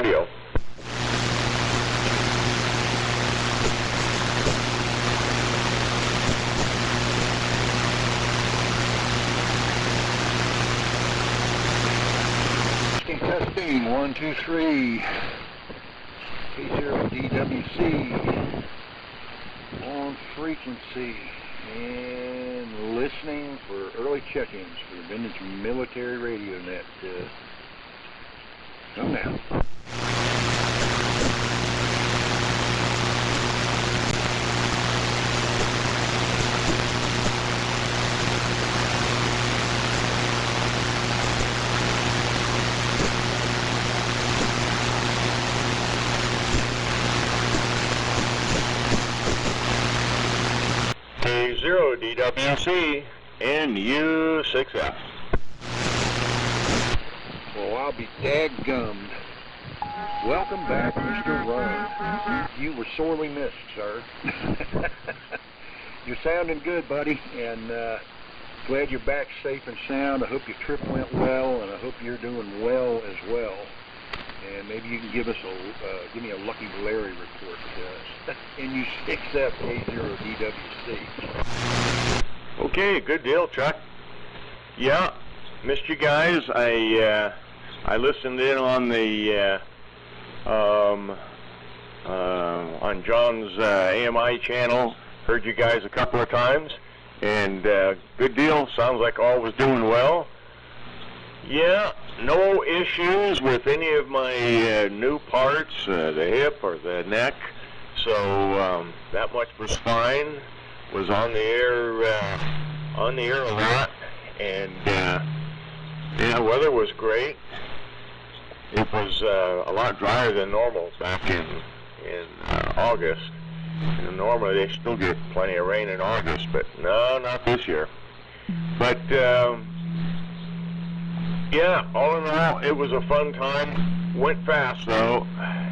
audio. Testing, 1, 2, 3. K0DWC on frequency and listening for early check-ins for the Vintage Military Radio Net. Come now. K0DWC and U6F. Well, I'll be daggummed. Welcome back, Mr. Ron. You were sorely missed, sir. You're sounding good, buddy, and glad you're back safe and sound. I hope your trip went well, and I hope you're doing well as well. And maybe you can give us give me a Lucky Larry report. NU6F K0DWC. Okay, good deal, Chuck. Yeah, missed you guys. I listened in on the on John's AMI channel. Heard you guys a couple of times, and good deal. Sounds like all was doing well. Yeah, no issues with any of my new parts, the hip or the neck, so that much was fine. Was on the air a lot, and yeah, weather was great. It was a lot drier than normal back in August. And normally they still get plenty of rain in August, but no, not this year. But yeah, all in all, it was a fun time. Went fast though.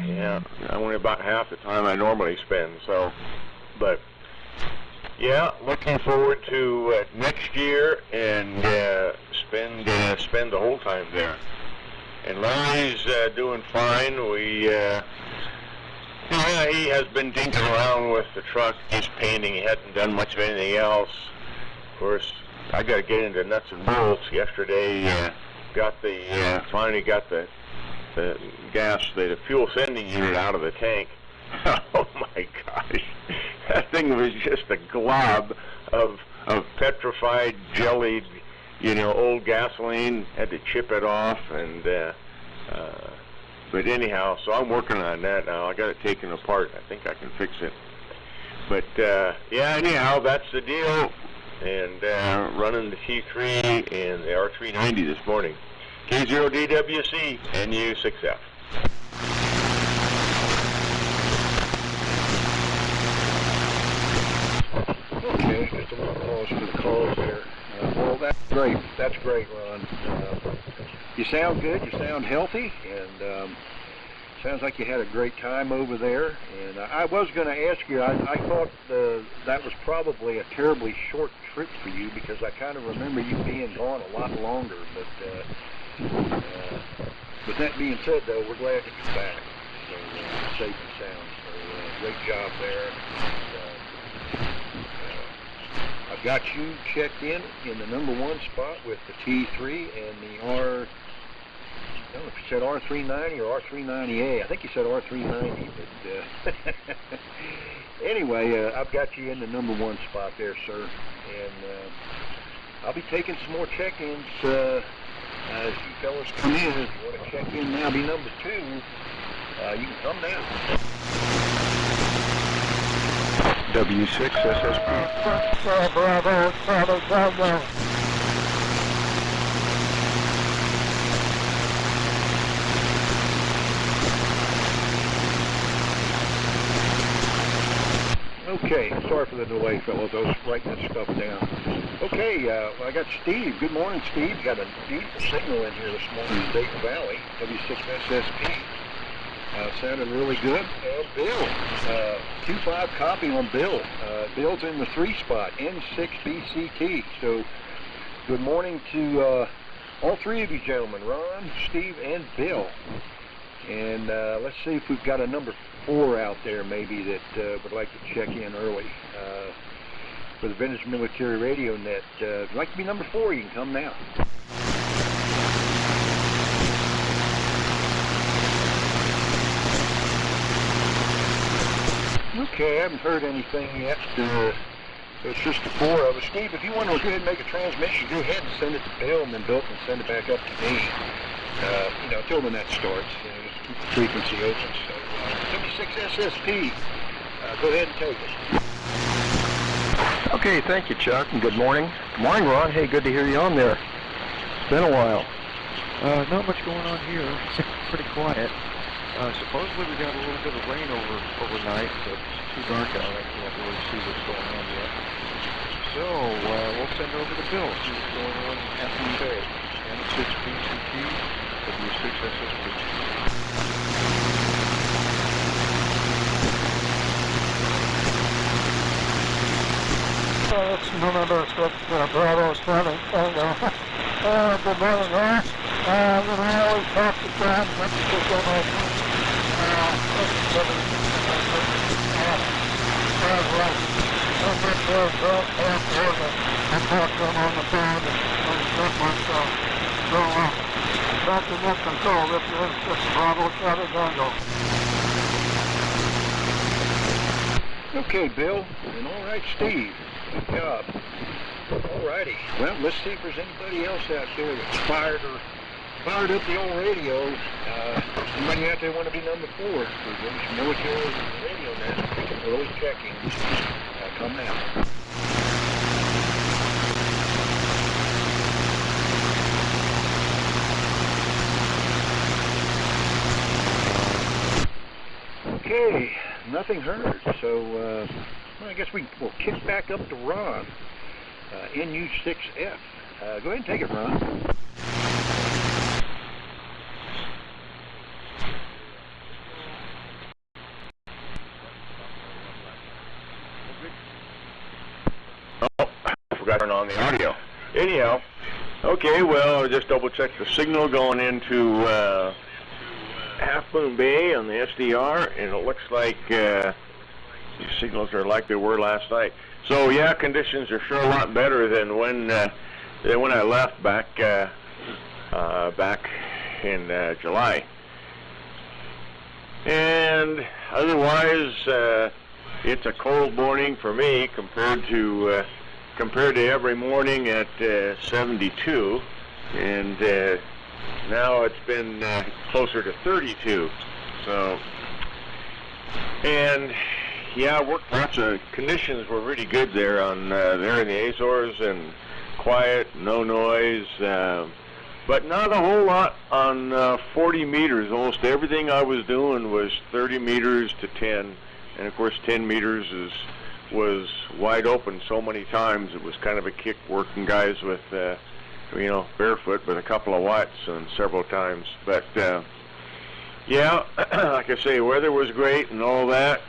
Yeah, only about half the time I normally spend. So, but yeah, looking forward to next year and spend the whole time there. And Larry's doing fine. He has been tinkering around with the truck, just painting. He hadn't done much of anything else. Of course, I got to get into nuts and bolts. Yesterday, finally got the gas, the fuel sending unit out of the tank. Oh my gosh, that thing was just a glob of petrified, jellied, old gasoline. Had to chip it off, and but anyhow, so I'm working on that now. I got it taken apart. I think I can fix it. But yeah, anyhow, that's the deal. And running the T3 and the R390 this morning. K0DWC and U6F. Okay, just a little pause for the calls there. Well, that's great. That's great, Ron. You sound good. You sound healthy, and sounds like you had a great time over there. And I was going to ask you, I thought that was probably a terribly short trip for you, because I kind of remember you being gone a lot longer. But with that being said, though, we're glad that you're back. So safe and sound. So great job there. I've got you checked in the #1 spot with the T3 and the I don't know if you said R390 or R390A. I think you said R390, but anyway, I've got you in the #1 spot there, sir. And I'll be taking some more check-ins as you fellas come in. If you want to check in now, be number 2, you can come now. W6 SSP. Okay, sorry for the delay, fellas. I was writing this stuff down. Okay, I got Steve. Good morning, Steve. Got a beautiful signal in here this morning in Dayton Valley, W6SSP. Sounded really good. Bill, 2.5 copy on Bill. Bill's in the 3 spot, N6BCT. So, good morning to all 3 of you gentlemen, Ron, Steve, and Bill. And let's see if we've got a number 4 out there maybe that would like to check in early. For the Vintage Military Radio Net. If you'd like to be number 4, you can come now. Okay, I haven't heard anything yet. It's just the 4 of us. Steve, if you want to go ahead and make a transmission, go ahead and send it to Bill, and then Bill can send it back up to me. Until the net starts. Just keep the frequency open. So, 76 SSP, go ahead and take it. Okay, thank you, Chuck, and good morning. Good morning, Ron. Hey, good to hear you on there. It's been a while. Not much going on here. Pretty quiet. Supposedly we got a little bit of rain overnight, but it's too dark out. I can't really see what's going on yet. So we'll send over to Bill, see what's going on after the day. M6 BCT, W6 SSP. It's November 6th, Bravo 7, Tango. Good morning, Ron. We always talk to John, but you just don't know. I'm talking to him on the phone and stuff myself. So, back to net control. This is Bravo 7, Tango. Okay, Bill, and all right, Steve. Good job. Alrighty. Well, let's see if there's anybody else out there that's fired up the old radio. Somebody out there want to be number 4 for Vintage Military Radio Net. Early check-ins. Come now. Okay, nothing heard. So, well, I guess we'll kick back up to Ron, NU6F. Go ahead and take it, Ron. Oh, I forgot to turn on the audio. Anyhow, okay, well, just double check the signal going into Half Moon Bay on the SDR, and it looks like these signals are like they were last night. So yeah, conditions are sure a lot better than when I left back in July. And otherwise, it's a cold morning for me compared to every morning at 72, and now it's been closer to 32. So, and yeah, lots of conditions were really good there on there in the Azores, and quiet, no noise, but not a whole lot on 40 meters. Almost everything I was doing was 30 meters to 10, and of course 10 meters was wide open so many times. It was kind of a kick working guys with barefoot with a couple of watts and several times. But yeah, like I say, weather was great and all that.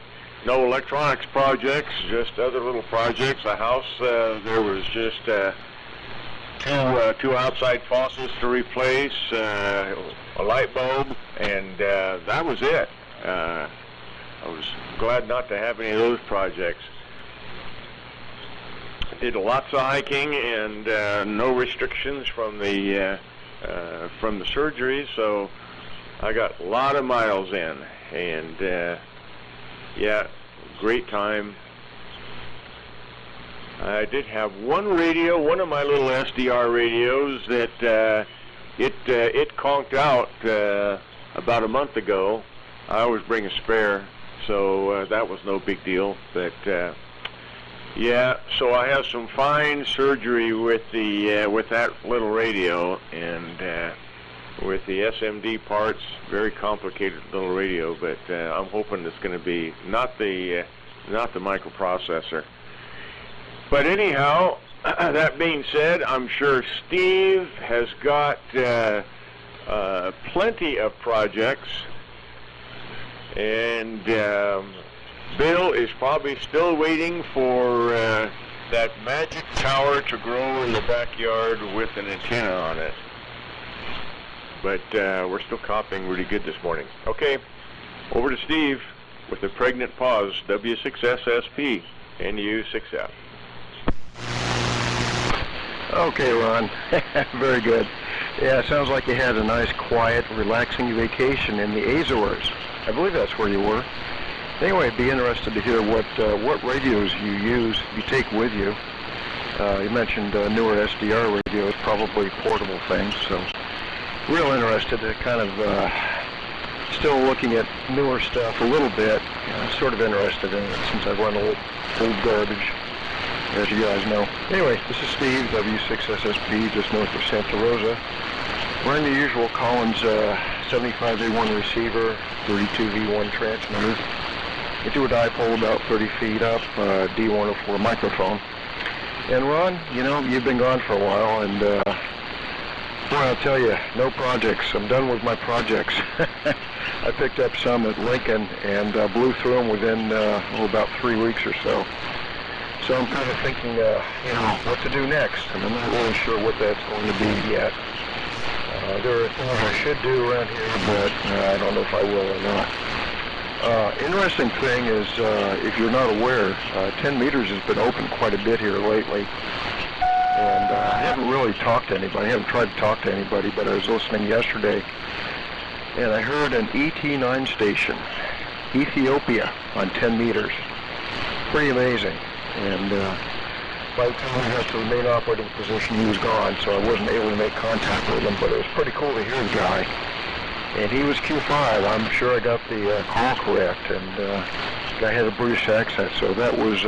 No electronics projects, just other little projects. A house, there was just two outside faucets to replace, a light bulb, and that was it. I was glad not to have any of those projects. Did lots of hiking and no restrictions from the surgery, so I got a lot of miles in, and yeah, great time. I did have one radio, one of my little SDR radios that it conked out about a month ago. I always bring a spare, so that was no big deal. But yeah, so I have some fine surgery with the with that little radio, and with the SMD parts, very complicated little radio. But I'm hoping it's going to be not the microprocessor. But anyhow, that being said, I'm sure Steve has got plenty of projects, and Bill is probably still waiting for that magic tower to grow in the backyard with an antenna on it. but we're still coughing really good this morning. Okay, over to Steve with the pregnant pause, W6SSP, NU6F. Okay, Ron. Very good. Yeah, it sounds like you had a nice, quiet, relaxing vacation in the Azores. I believe that's where you were. Anyway, I'd be interested to hear what radios you take with you. You mentioned newer SDR radios, probably portable things, so real interested to kind of still looking at newer stuff a little bit. Sort of interested in it since I run old garbage, as you guys know. Anyway, this is Steve, W6SSP, just north of Santa Rosa. We're in the usual Collins 75A1 receiver, 32V1 transmitter. Into a dipole about 30 feet up, D104 microphone. And Ron, you know, you've been gone for a while, and boy, I'll tell you, no projects. I'm done with my projects. I picked up some at Lincoln and blew through them within about 3 weeks or so. So I'm kind of thinking, you know, what to do next, and I'm not really sure what that's going to be yet. There are things I should do around here, but I don't know if I will or not. Interesting thing is, if you're not aware, 10 meters has been open quite a bit here lately. And I haven't really talked to anybody. I haven't tried to talk to anybody, but I was listening yesterday, and I heard an ET9 station, Ethiopia, on 10 meters. Pretty amazing. And by the time I got to the main operating position, he was gone, so I wasn't able to make contact with him, but it was pretty cool to hear the guy. And he was Q5. I'm sure I got the call correct, and the guy had a British accent, so that was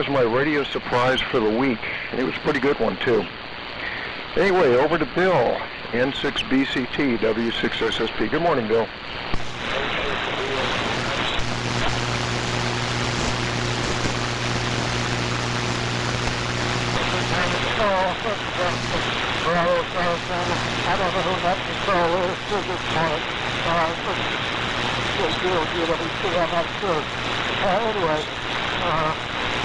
my radio surprise for the week. And it was a pretty good one, too. Anyway, over to Bill, N6BCT, W6SSP. Good morning, Bill. I don't know who that control is this morning. K0DWC, I'm not sure. Anyway,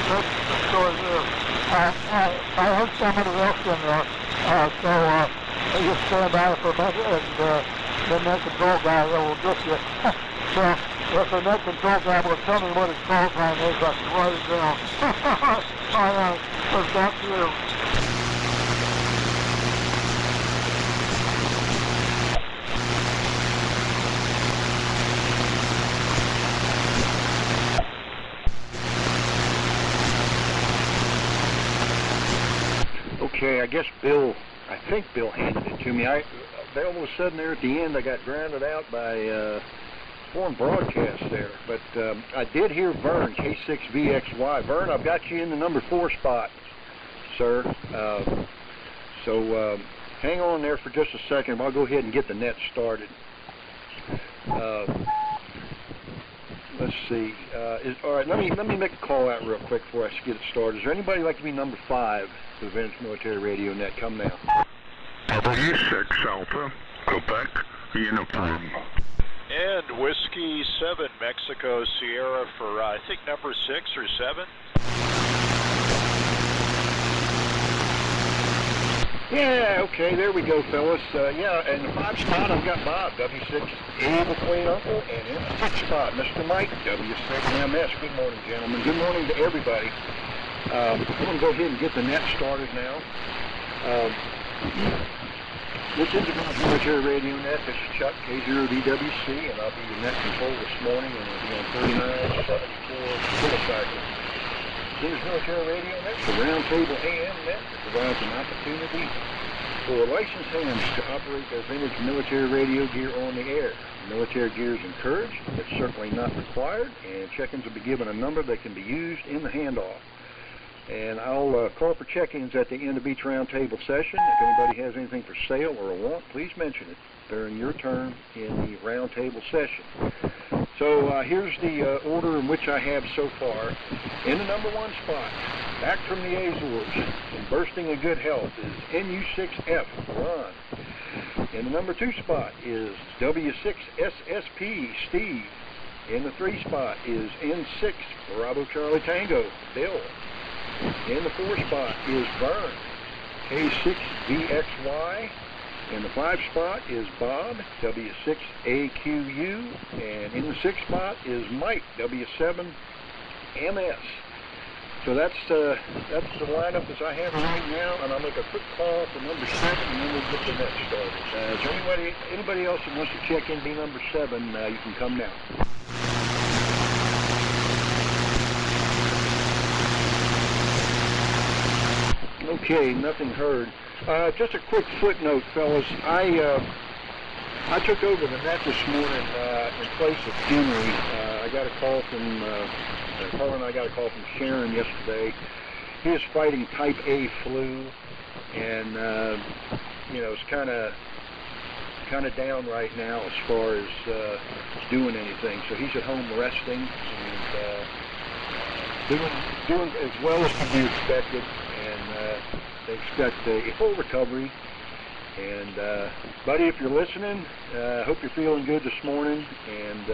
that's the story there. I heard somebody else in there, so you stand by for a minute, and the net control guy will get you. So if the net control guy will tell me what his call time is, I can write it down. All right, so back to you. Okay, I guess I think Bill handed it to me. They all of a sudden there at the end, I got grounded out by foreign broadcast there. But I did hear Vern, K6VXY. Vern, I've got you in the number 4 spot, sir. So hang on there for just a second. I'll go ahead and get the net started. Let's see. All right, let me make a call out real quick before I get it started. Is there anybody like to be number 5 for the Vintage Military Radio Net? Come now. W6 Alpha, Quebec, uniform. And Whiskey 7, Mexico Sierra for, I think, number 6 or 7. Yeah, okay, there we go, fellas. Yeah, in the 5 spot, I've got Bob, W6 Evil Queen Uncle, and in the 6 spot, Mr. Mike, W6 MS. Good morning, gentlemen. Good morning to everybody. I'm going to go ahead and get the net started now. This is the Military Radio Net. This is Chuck, K0DWC, and I'll be your net control this morning, and it'll be on 3974 kilocycle. Vintage Military Radio Net, the Roundtable AM Net, that provides an opportunity for licensed hands to operate their vintage military radio gear on the air. Military gear is encouraged, but certainly not required, and check-ins will be given a number that can be used in the handoff. And I'll call for check-ins at the end of each roundtable session. If anybody has anything for sale or a want, please mention it during your turn in the roundtable session. So here's the order in which I have so far. In the number 1 spot, back from the Azores and bursting in good health, is NU6F, Ron. In the number 2 spot is W6SSP, Steve. In the 3 spot is N6, Bravo Charlie Tango, Bill. In the 4 spot is Vern, K6VXY. In the 5 spot is Bob, W6AQU, and in the 6 spot is Mike, W7MS. So that's the lineup as I have it right now, and I'll make a quick call for number 7, and then we'll get the next started. Is there anybody else that wants to check in, be number 7, you can come now. Okay, nothing heard. Just a quick footnote, fellas. I took over the net this morning in place of Henry. I got a call from Paul and I got a call from Sharon yesterday. He is fighting type A flu, and you know, it's kind of down right now as far as doing anything. So he's at home resting and doing as well as can be expected. And they expect a full recovery. And buddy, if you're listening, hope you're feeling good this morning, and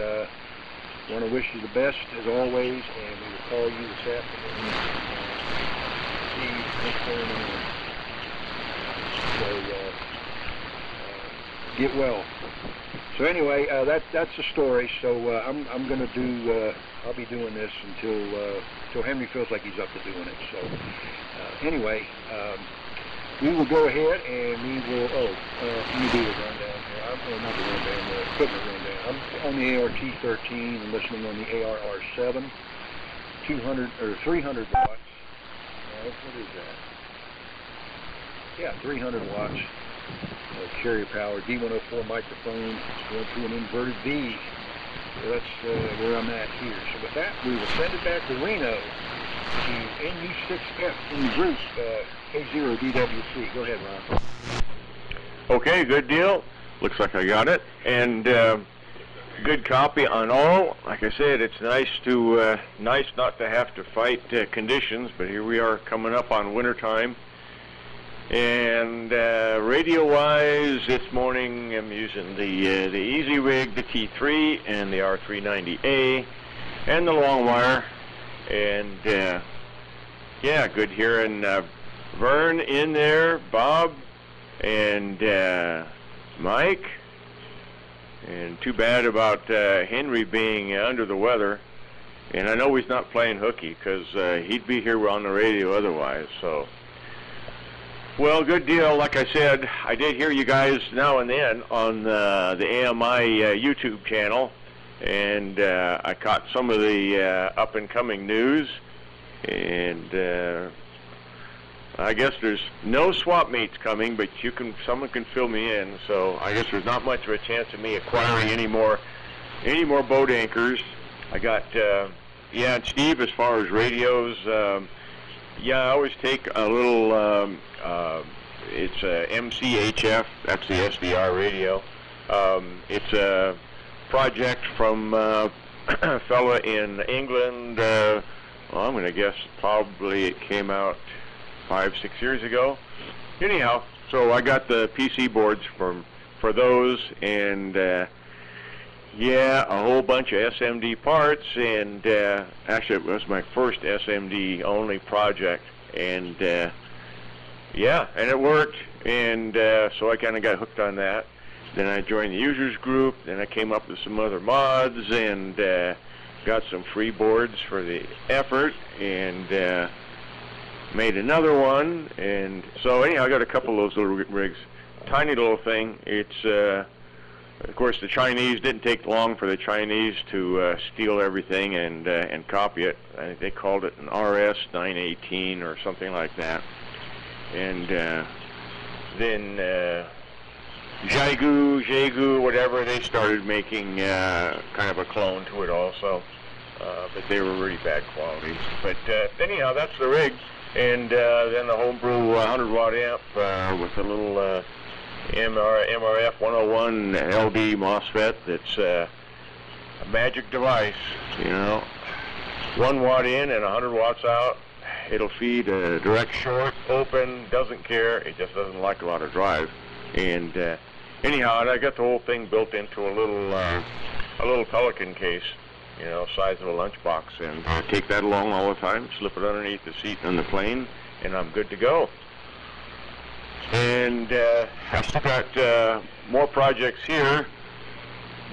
want to wish you the best as always. And we will call you this afternoon. See what's going on. So get well. So anyway, that's the story. So I'm going to do. I'll be doing this until Henry feels like he's up to doing it. So anyway. We will go ahead and we will, let me do the rundown here. Not the rundown, the equipment rundown. I'm on the ART-13 and listening on the ARR-7, 300 watts. What is that? Yeah, 300 watts. Carrier power, D104 microphone, going through an inverted V. So that's where I'm at here. So with that, we will send it back to Reno to NU6F in Bruce, K0DWC. Go ahead, Ron. Okay, good deal. Looks like I got it. And good copy on all. Like I said, it's nice not to have to fight conditions, but here we are coming up on winter time. And radio-wise, this morning I'm using the Easy Rig, the T3, and the R390A, and the long wire. And yeah, good hearing Vern in there, Bob, and Mike. And too bad about Henry being under the weather. And I know he's not playing hooky because he'd be here on the radio otherwise. So, well, good deal. Like I said, I did hear you guys now and then on the AMI YouTube channel. And I caught some of the up-and-coming news, and I guess there's no swap meets coming, but someone can fill me in. So I guess there's not much of a chance of me acquiring any more boat anchors. I got and Steve, as far as radios, yeah, I always take a little. It's a MCHF. That's the SDR radio. It's a project from a fella in England. Well, I'm going to guess probably it came out 5-6 years ago. Anyhow, so I got the PC boards for those, and yeah, a whole bunch of SMD parts, and actually it was my first SMD only project, and yeah, and it worked, and so I kind of got hooked on that. Then I joined the users group, then I came up with some other mods, and got some free boards for the effort, and made another one. And so anyhow, I got a couple of those little rigs. Tiny little thing. It's of course the Chinese didn't take long for the Chinese to steal everything and copy it. I think they called it an RS 918 or something like that. And then Jaegu, whatever, they started making kind of a clone to it also, but they were really bad quality. But anyhow, that's the rig, and then the homebrew 100 watt amp with a little MRF 101 LD MOSFET. That's a magic device, you know. 1 watt in and 100 watts out. It'll feed a direct short, open, doesn't care. It just doesn't like a lot of drive. And anyhow, I got the whole thing built into a little Pelican case, you know, size of a lunchbox, and I take that along all the time, slip it underneath the seat on the plane, and I'm good to go. And I've still got more projects here.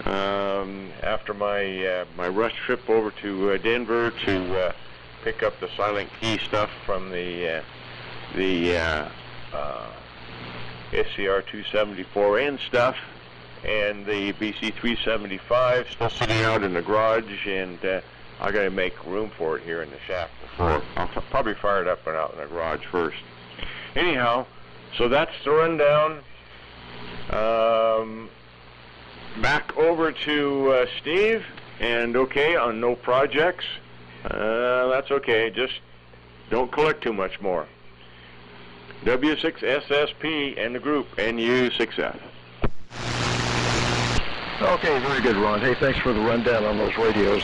After my rush trip over to Denver to pick up the Silent Key stuff from the SCR 274N stuff, and the BC 375 still sitting out in the garage, and I got to make room for it here in the shaft before. I'll probably fire it up and out in the garage first. Anyhow, so that's the rundown. Back over to Steve, and okay, on no projects. That's okay, just don't collect too much more. W6SSP and the group, NU6F. Okay, very good, Ron. Hey, thanks for the rundown on those radios,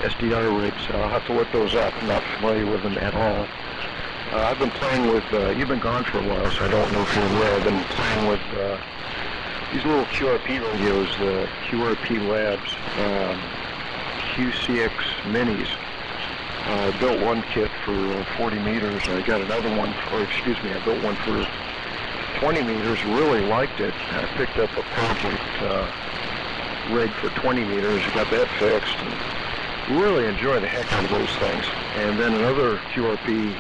SDR rigs. I'll have to look those up. I'm not familiar with them at all. I've been playing with, you've been gone for a while, so I don't know if you're aware. I've been playing with these little QRP radios, the QRP Labs QCX Minis. I built one kit for 40 meters. I got another one, I built one for 20 meters. Really liked it. I picked up a project rig for 20 meters. Got that fixed. And really enjoy the heck out of those things. And then another QRP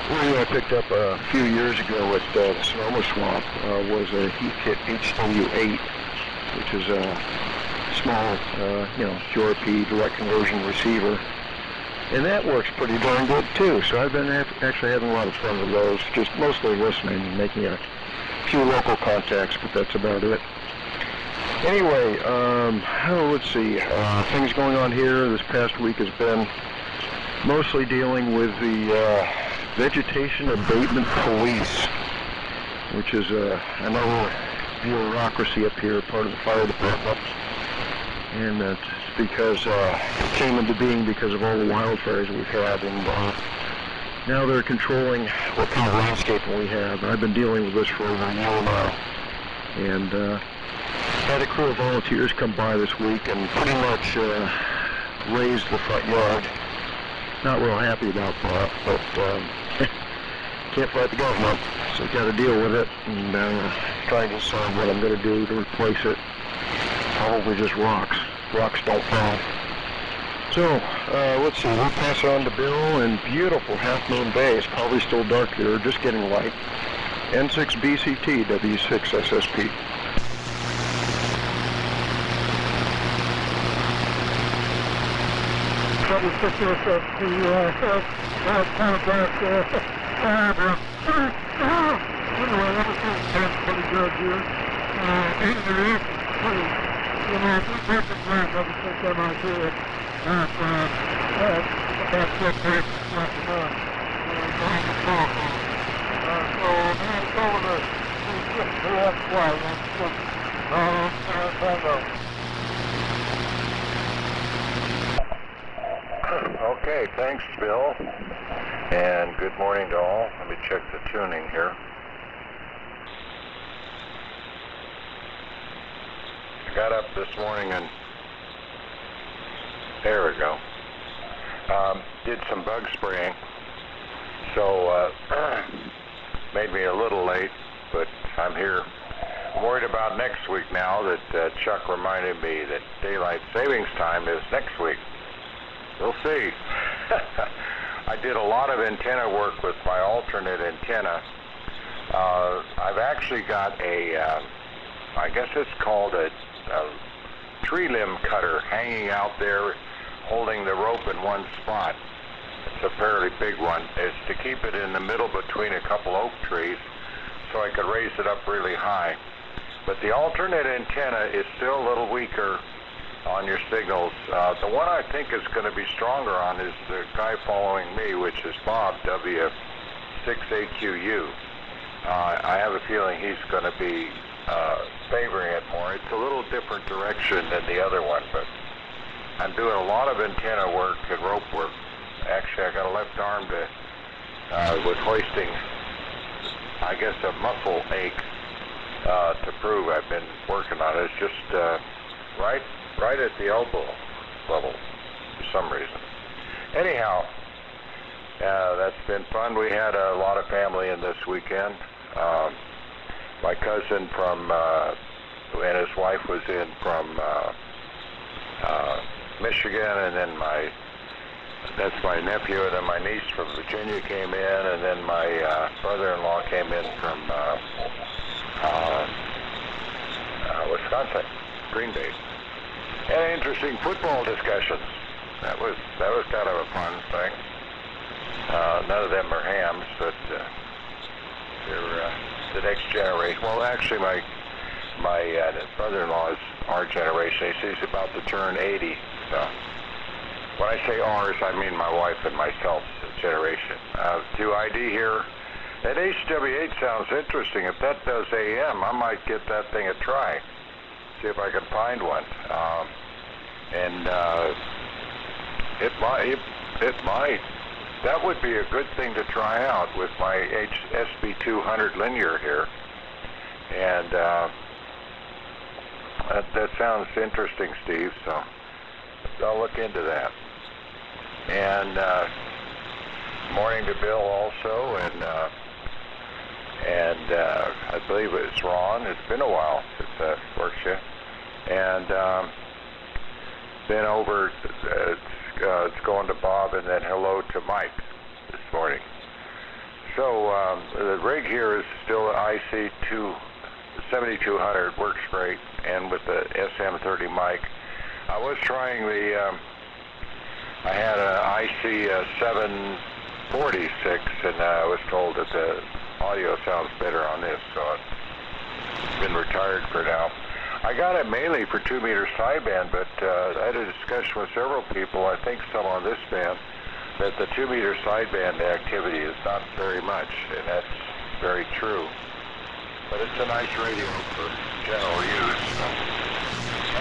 radio I picked up a few years ago at the Sonoma Swamp was a Heat Kit HW8, which is a small, QRP direct conversion receiver. And that works pretty darn good too. So I've been actually having a lot of fun with those, just mostly listening and making a few local contacts, but that's about it. Anyway, let's see, things going on here this past week has been mostly dealing with the Vegetation Abatement Police, which is another bureaucracy up here, part of the fire department. And it's because it came into being because of all the wildfires we've had, and now they're controlling what kind of landscaping we have. I've been dealing with this for over a year now, and had a crew of volunteers come by this week and pretty much raised the front yard. Not real happy about that, but can't fight the government, so got to deal with it, and trying to decide what I'm going to do to replace it. Probably just rocks. Rocks don't fall. So, let's see, we'll pass it on to Bill in beautiful Half Moon Bay. It's probably still dark there, just getting light. N6BCT, W6SSP. Anyway, everything's been pretty good here. You know, if we take the plant ever since I'm out here, about 6 weeks left to run. Going to talk on it. So, man, it's over to we have to fly, man. Okay, thanks, Bill. And good morning to all. Let me check the tuning here. Got up this morning and there we go. Did some bug spraying, so made me a little late, but I'm here. I'm worried about next week now that Chuck reminded me that daylight savings time is next week. We'll see. I did a lot of antenna work with my alternate antenna. I've actually got a, I guess it's called a tree limb cutter hanging out there holding the rope in one spot. It's a fairly big one. It's to keep it in the middle between a couple oak trees so I could raise it up really high. But the alternate antenna is still a little weaker on your signals. The one I think is going to be stronger on is the guy following me, which is Bob, W6AQU. I have a feeling he's going to be favoring it more. It's a little different direction than the other one, but I'm doing a lot of antenna work and rope work. Actually, I got a left arm with hoisting, I guess, a muscle ache to prove I've been working on it. It's just right at the elbow level for some reason. Anyhow, that's been fun. We had a lot of family in this weekend. My cousin from, and his wife was in from Michigan, and then that's my nephew, and then my niece from Virginia came in, and then my brother-in-law came in from Wisconsin, Green Bay. And interesting football discussions. That was kind of a fun thing. None of them are hams, but they're the next generation. Well, actually, my brother-in-law is our generation. He's about to turn 80. So when I say ours, I mean my wife and myself's generation. To ID here, that HW8 sounds interesting. If that does AM, I might get that thing a try. See if I can find one. It might. That would be a good thing to try out with my SB200 linear here. And that sounds interesting, Steve, so I'll look into that. And morning to Bill also, and I believe it's Ron. It's been a while since I worked you. And then over, it's going to Bob, and then hello to Mike this morning. So the rig here is still IC 7200, works great, and with the SM30 mic. I was trying I had an IC 746, and I was told that the audio sounds better on this, so I've been retired for now. I got it mainly for 2-meter sideband, but I had a discussion with several people, I think some on this band, that the 2-meter sideband activity is not very much, and that's very true. But it's a nice radio for general use. So.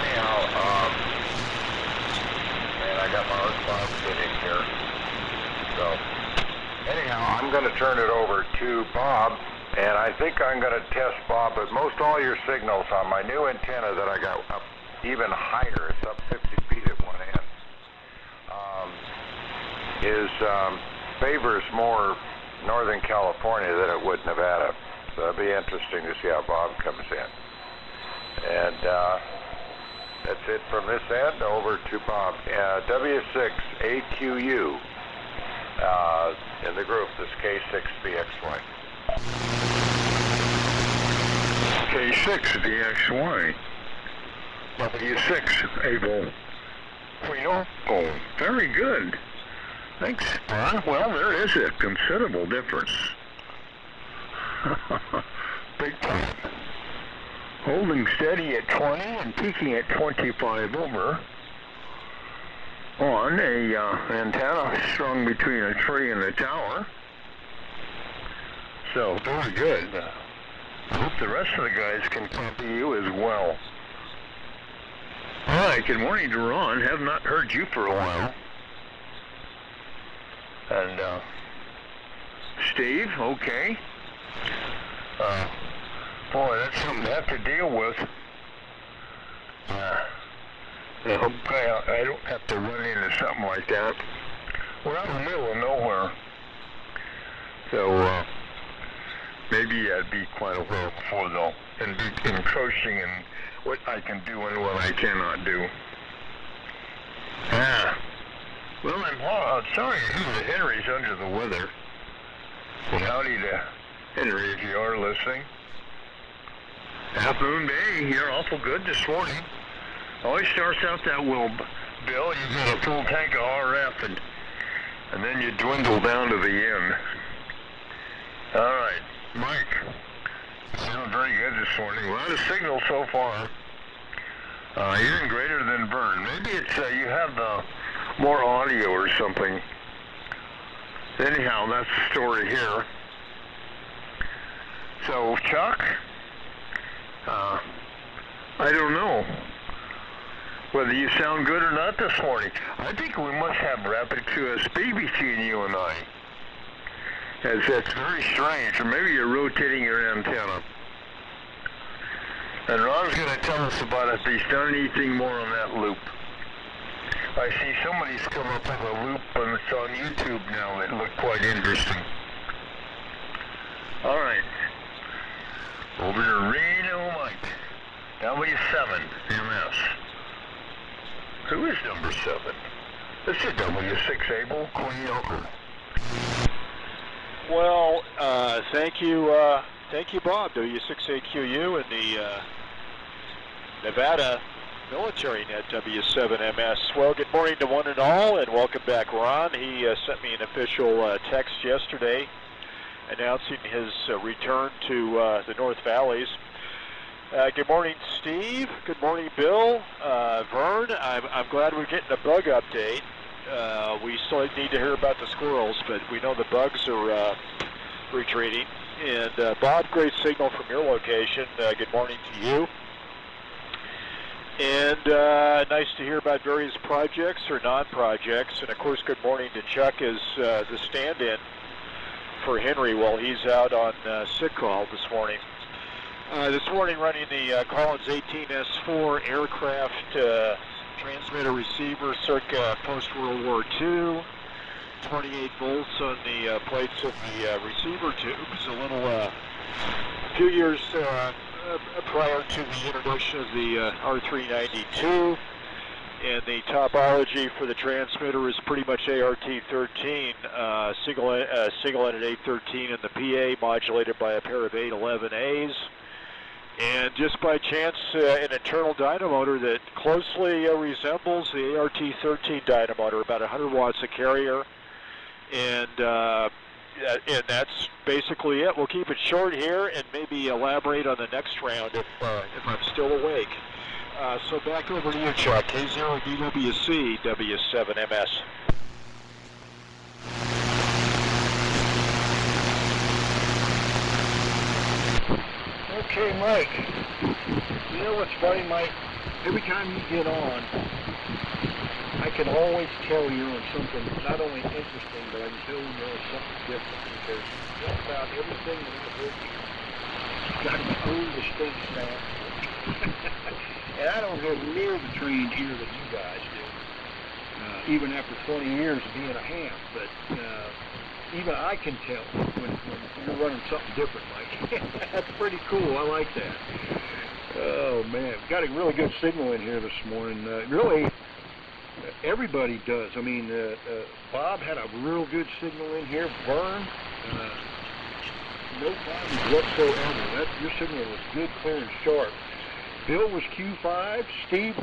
Anyhow, and I got my arc cloud sitting here. So, anyhow, I'm going to turn it over to Bob, and I think I'm going to test Bob, but most all your signals on my new antenna that I got up even higher, it's up 50 feet at one end, favors more Northern California than it would Nevada. So it'll be interesting to see how Bob comes in. And that's it from this end. Over to Bob. W6AQU in the group. This K6DXY. K6DXY. W6 able. Oh, very good. Thanks, Ron. Well, there is a considerable difference. Big time. Holding steady at 20 and peaking at 25 over on a antenna strung between a tree and a tower. So, very good. I hope the rest of the guys can copy you as well. All right, good morning to Ron. Have not heard you for a while. And Steve, okay. Boy, that's something to have to deal with. I hope I don't have to run into something like that. We're out in the middle of nowhere. So, maybe I'd be quite a while before they'll be encroaching in what I can do and what I cannot do. Well, I'm sorry to hear that Henry's under the weather. And howdy to Henry, if you are listening. Half Moon Bay, you're awful good this morning. Always starts out that well, Bill. You got a full tank of RF, and then you dwindle down to the end. All right, Mike. You sound very good this morning. A lot of signal so far. You're in greater than Vern. Maybe it's you have more audio or something. Anyhow, that's the story here. So, Chuck, I don't know whether you sound good or not this morning. I think we must have rapid QSB between you and I. As that's very strange, or maybe you're rotating your antenna. And Ron's going to tell us about if he's done anything more on that loop. I see somebody's come up with a loop, and it's on YouTube now that looked quite interesting. All right. Over to Reno Mike. W7 MS. Who is number 7? This is W6 Able, Queen Oker. Well, thank you, Bob. W6AQU and the Nevada Military Net W7MS. Well, good morning to one and all, and welcome back, Ron. He sent me an official text yesterday announcing his return to the North Valleys. Good morning, Steve. Good morning, Bill. Vern, I'm glad we're getting a bug update. We still need to hear about the squirrels, but we know the bugs are retreating. And Bob, great signal from your location. Good morning to you. And nice to hear about various projects or non-projects. And of course, good morning to Chuck as the stand-in for Henry while he's out on sick call this morning. This morning running the Collins 18S4 aircraft transmitter receiver circa post-World War II. 28 volts on the plates of the receiver tubes. A few years prior to the introduction of the R392. And the topology for the transmitter is pretty much ART13, single-ended 813 and the PA modulated by a pair of 811As. And just by chance, an internal dynamotor that closely resembles the ART13 dynamotor, about 100 watts a carrier. And that's basically it. We'll keep it short here and maybe elaborate on the next round if I'm still awake. So back over to you, Chuck. K0DWC W7MS. Okay, Mike. You know what's funny, Mike? Every time you get on, I can always tell you're on something not only interesting, but I can tell you're on something different because just about everything that I heard you got an old distinct sound. And I don't have near the trained ear that you guys do, even after 20 years of being a ham. But even I can tell when you're running something different, Mike. That's pretty cool. I like that. Oh, man. Got a really good signal in here this morning. Really, everybody does. I mean, Bob had a real good signal in here. Vern, no problems whatsoever. Your signal was good, clear, and sharp. Bill was Q5. Steve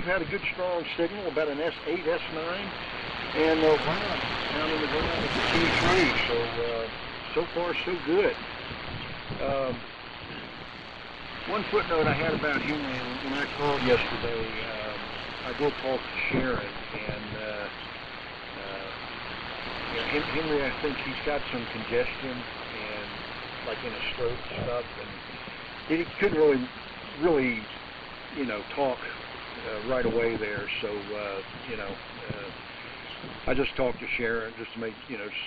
had a good strong signal, about an S8, S9, and Ron down in the ground with the Q3. So far so good. One footnote I had about Henry when I called yesterday. I did talk to Sharon, and Henry, I think he's got some congestion and like in a stroke and stuff, and he couldn't really, talk right away there. So, I just talked to Sharon just to make,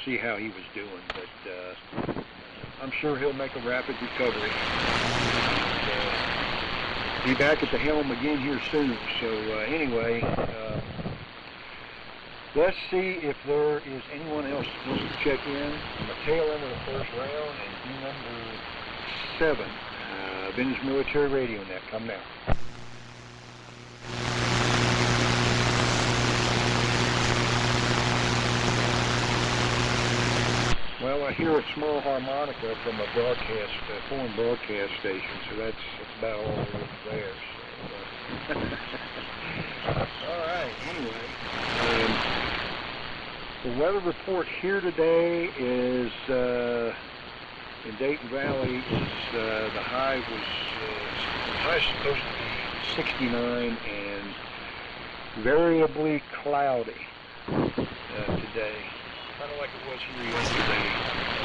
see how he was doing. But I'm sure he'll make a rapid recovery. And, be back at the helm again here soon. So, anyway, let's see if there is anyone else who wants to check in on the tail end of the first round and be number 7. Vintage Military Radio Net, come now. Well, I hear a small harmonica from a foreign broadcast station, so that's about all there is there. So, all right, anyway. The weather report here today is... in Dayton Valley, the high was supposed to be 69 and variably cloudy today, kind of like it was here yesterday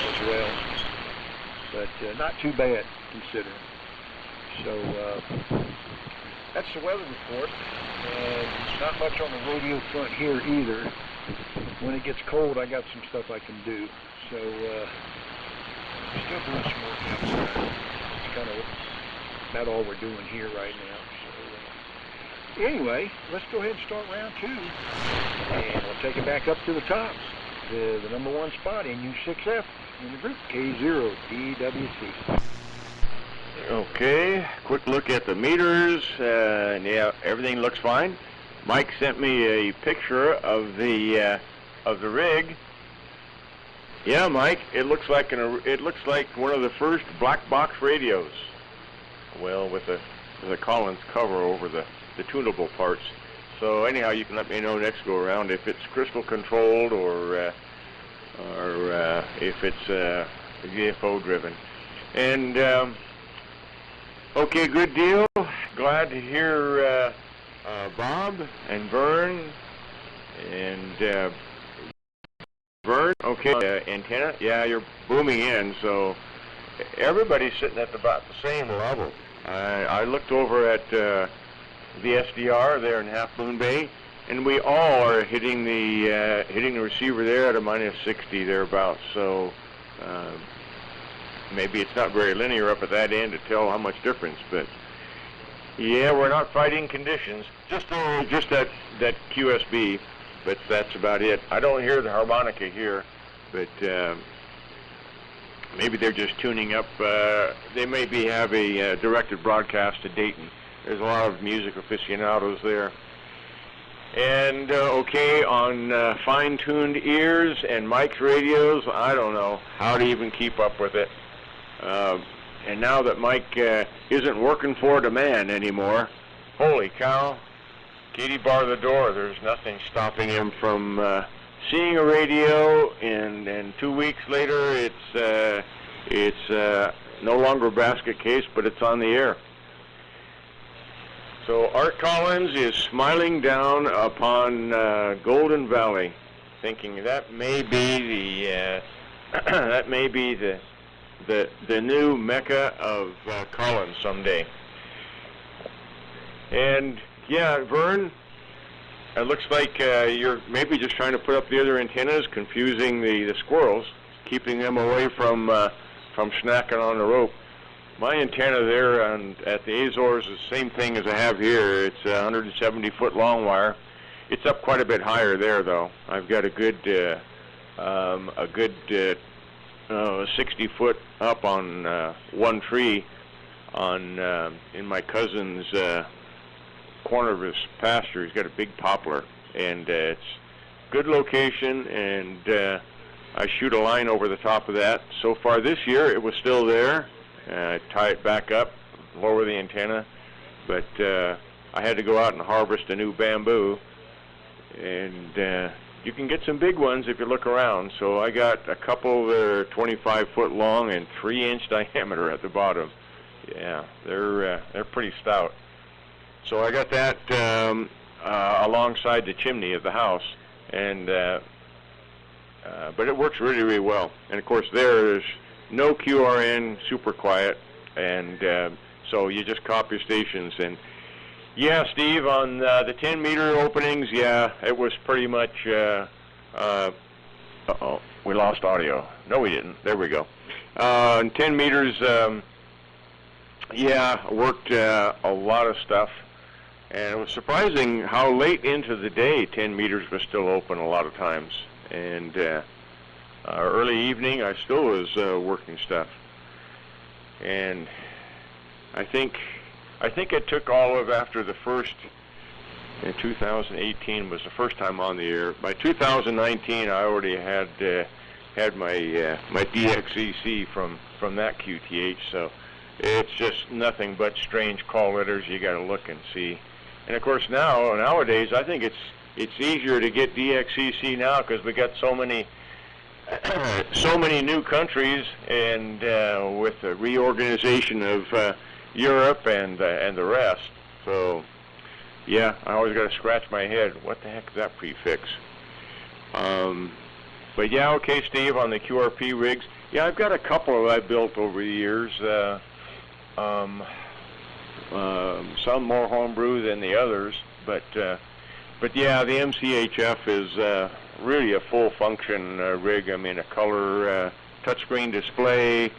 as well, but not too bad considering. So that's the weather report. Not much on the radio front here either. When it gets cold, I got some stuff I can do. So. Still doing some work outside. It's kind of about all we're doing here right now. So, anyway, let's go ahead and start round 2. And we'll take it back up to the top. The number 1 spot in U6F in the group, K0DWC. Okay, quick look at the meters, and yeah, everything looks fine. Mike sent me a picture of the rig. Yeah, Mike, it looks like one of the first black box radios. Well, with a Collins cover over the tunable parts. So anyhow, you can let me know next go around if it's crystal controlled or if it's VFO driven. And okay, good deal. Glad to hear Bob and Vern and Vern. Okay, antenna. Yeah, you're booming in, so everybody's sitting at about the same level. I looked over at the SDR there in Half Moon Bay, and we all are hitting the receiver there at a minus 60 thereabouts. So maybe it's not very linear up at that end to tell how much difference, but yeah, we're not fighting conditions. Just that QSB, but that's about it. I don't hear the harmonica here, but maybe they're just tuning up. They maybe have a directed broadcast to Dayton. There's a lot of music aficionados there. And okay, on fine-tuned ears and Mike's radios, I don't know how to even keep up with it. And now that Mike isn't working for demand anymore, holy cow, Katie bar the door. There's nothing stopping him from seeing a radio, and 2 weeks later it's no longer a basket case, but it's on the air. So Art Collins is smiling down upon Golden Valley, thinking that may be the new mecca of Collins someday. And yeah, Vern, it looks like you're maybe just trying to put up the other antennas, confusing the squirrels, keeping them away from snacking on the rope. My antenna there at the Azores is the same thing as I have here. It's a 170-foot long wire. It's up quite a bit higher there, though. I've got a good 60-foot up on one tree in my cousin's corner of his pasture. He's got a big poplar, and it's good location, and I shoot a line over the top of that. So far this year, it was still there. Tie it back up, lower the antenna, but I had to go out and harvest a new bamboo, and you can get some big ones if you look around. So I got a couple that are 25-foot long and 3-inch diameter at the bottom. Yeah, they're pretty stout. So I got that alongside the chimney of the house, and but it works really, really well. And of course, there's no QRN, super quiet, and so you just copy stations. And yeah, Steve, on the 10-meter openings, yeah, it was pretty much. Uh-oh, we lost audio. No, we didn't. There we go. 10 meters, yeah, worked a lot of stuff. And it was surprising how late into the day 10 meters was still open a lot of times. And early evening, I still was working stuff. And I think it took all of after the first, in 2018 was the first time on the air. By 2019, I already had my DXEC from that QTH. So it's just nothing but strange call letters. You got to look and see. And of course nowadays, I think it's easier to get DXEC now because we got so many new countries, and with the reorganization of Europe and the rest. So yeah, I always got to scratch my head. What the heck is that prefix? But yeah, okay, Steve, on the QRP rigs. Yeah, I've got a couple that I built over the years. Some more homebrew than the others, but yeah, the MCHF is really a full function rig. I mean, a color touchscreen display,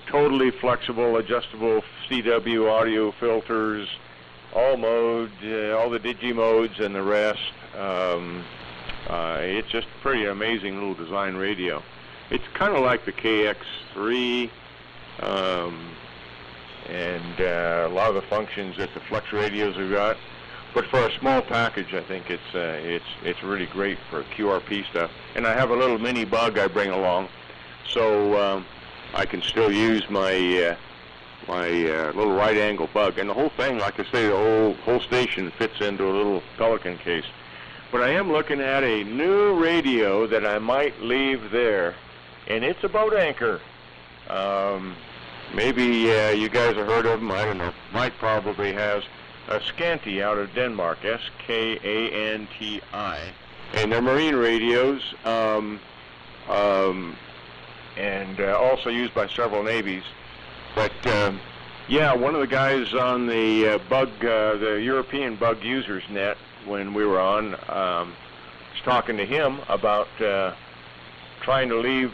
totally flexible, adjustable CW audio filters, all modes, all the digi modes and the rest. It's just a pretty amazing little design radio. It's kind of like the KX3 and a lot of the functions that the Flex radios have got. But for a small package, I think it's really great for QRP stuff. And I have a little mini bug I bring along, so I can still use my little right-angle bug. And the whole thing, like I say, the whole station fits into a little Pelican case. But I am looking at a new radio that I might leave there, and it's a boat anchor. Maybe you guys have heard of them. I don't know. Mike probably has. A Scanti out of Denmark, S-K-A-N-T-I. And they're marine radios, and also used by several navies. But yeah, one of the guys on the the European bug users net when we were on, was talking to him about trying to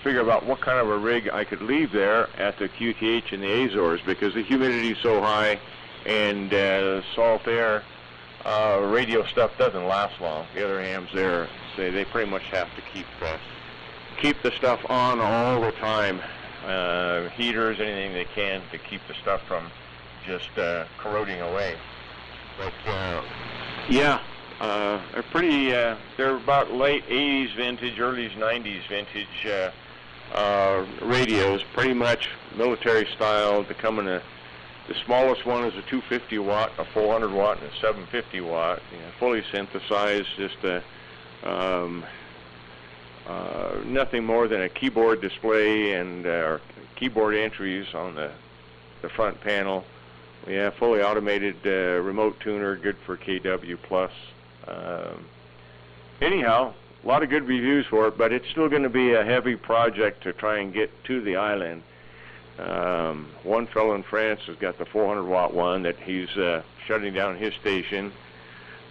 figure out what kind of a rig I could leave there at the QTH in the Azores, because the humidity is so high and salt air, radio stuff doesn't last long. The other hams there, they pretty much have to keep the stuff on all the time. Heaters, anything they can to keep the stuff from just corroding away. But yeah, they're pretty. They're about late '80s vintage, early '90s vintage radios, pretty much military style. Becoming the smallest one is a 250 watt, a 400 watt, and a 750 watt. Fully synthesized, just nothing more than a keyboard display and keyboard entries on the front panel. We have fully automated remote tuner, good for KW plus. Anyhow, a lot of good reviews for it, but it's still going to be a heavy project to try and get to the island. One fellow in France has got the 400 watt one that he's shutting down his station.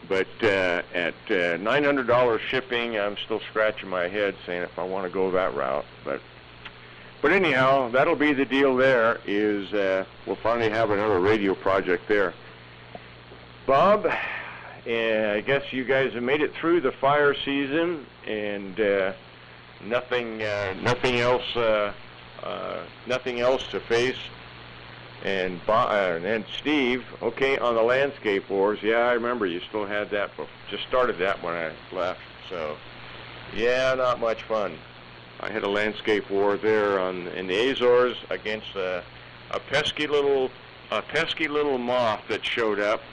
But at $900 shipping, I'm still scratching my head saying if I want to go that route. But anyhow, that'll be the deal there, is we'll finally have another radio project there. Bob, I guess you guys have made it through the fire season, and nothing else to face. And Steve, okay, on the landscape wars, yeah, I remember you still had that, just started that when I left, so yeah, not much fun. I had a landscape war there in the Azores against a pesky little moth that showed up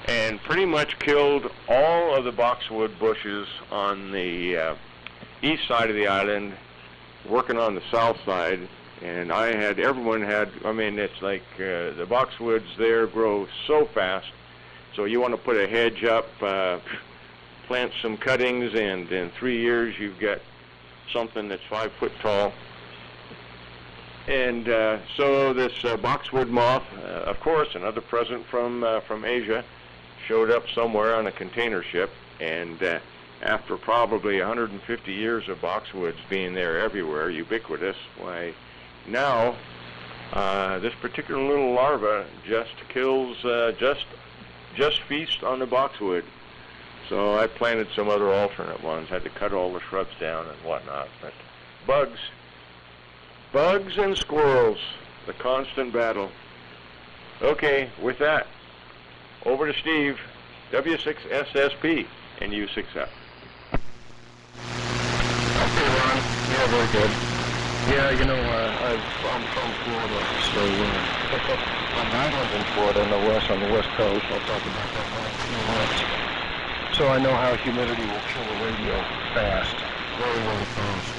and pretty much killed all of the boxwood bushes on the east side of the island, working on the south side. And everyone had, I mean, it's like the boxwoods there grow so fast. So you want to put a hedge up, plant some cuttings, and in 3 years you've got something that's 5 foot tall. And so this boxwood moth, of course, another present from Asia, showed up somewhere on a container ship. And after probably 150 years of boxwoods being there everywhere, ubiquitous, why, now, this particular little larva just kills, just feasts on the boxwood. So I planted some other alternate ones, had to cut all the shrubs down and whatnot. But bugs and squirrels, the constant battle. Okay, with that, over to Steve, W6SSP and U6F. Okay, Ron. Yeah, very good. Yeah, you know, I'm from Florida, so on an island in Florida, no less, on the west coast. I'll talk about that in a few minutes. So I know how humidity will kill a radio fast, very, very fast.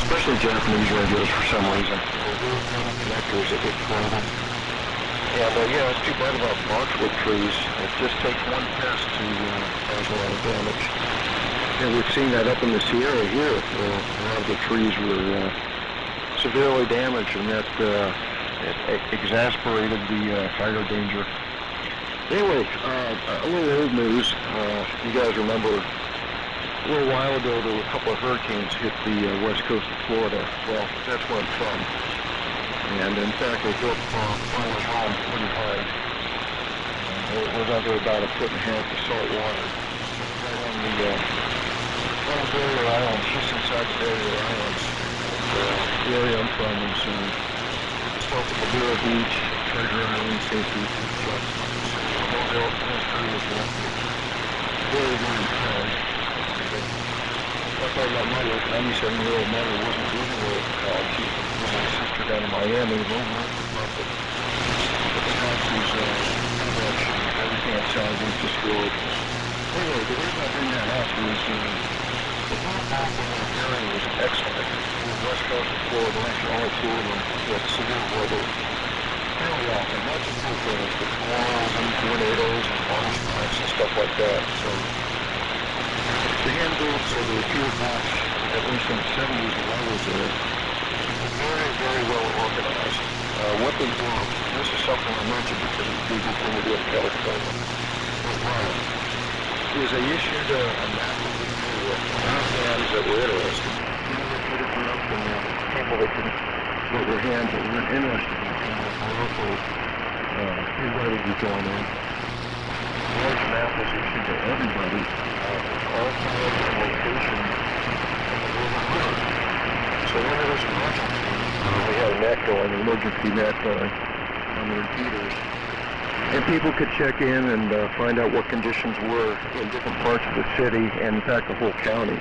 Especially Japanese radios for some reason. They're really thin connectors that get flooded. And yeah, it's too bad about boxwood trees. It just takes one pest to cause a lot of damage. And we've seen that up in the Sierra here. A lot of the trees were severely damaged, and that it exasperated the fire danger. Anyway, a little old news. You guys remember a little while ago there were a couple of hurricanes hit the west coast of Florida. Well, that's where I'm from. And in fact, they hit my home pretty hard. It was under about 1.5 feet of salt water. Right on the barrier islands, just inside the barrier islands. The area I'm from is off of Madeira Beach, Treasure Island, St. Lucie, Chuck. Very, very proud. That's why my mother, 97-year-old mother, wasn't living with she was with my sister down in Miami. No month above it. But the house is pretty much everything outside was destroyed. Anyway, the reason I bring that up is the whole area was excellent. The west coast of Florida, actually all of Florida, with severe weather. Fairly often, not just hurricanes, but squalls and tornadoes and water spikes and stuff like that. So the handboats or the fuel box, at least in the 70s when I was there, were very, very well organized. What they do, this is something I mentioned because it's a big thing to do in California, is they issued a map of the area for hands that were interested. They put it up and people that were hands that weren't interested in local invited to join in. A large map was issued to everybody, all times and locations of the river. So when there was an emergency, we had a net going, an emergency net on the repeaters. And people could check in and find out what conditions were in different parts of the city and in fact the whole county.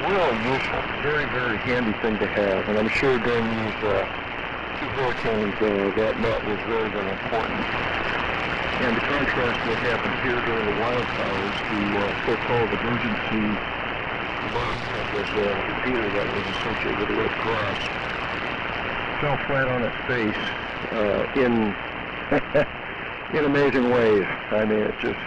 Really useful, very, very handy thing to have. And I'm sure during these two hurricanes that net was very, very important. And to contrast what happened here during the wildfires, the so-called emergency box that was a repeater that was associated with the Red Cross fell flat on its face in amazing ways. I mean, it just,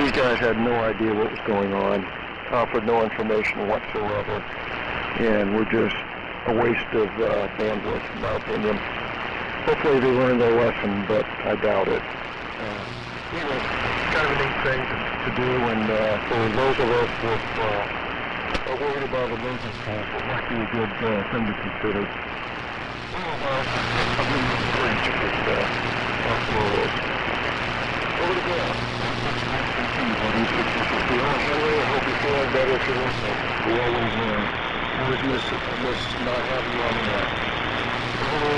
these guys had no idea what was going on, offered no information whatsoever, and were just a waste of bandwidth, in my opinion. Hopefully they learned their lesson, but I doubt it. Anyway, kind of a neat thing to do, and for those of us that are worried about emergencies, it might be a good thing to consider. I'm going to preach with over the ground. Henry, I hope you're feeling better if you're listening. We always would miss not having you on the net. Hello,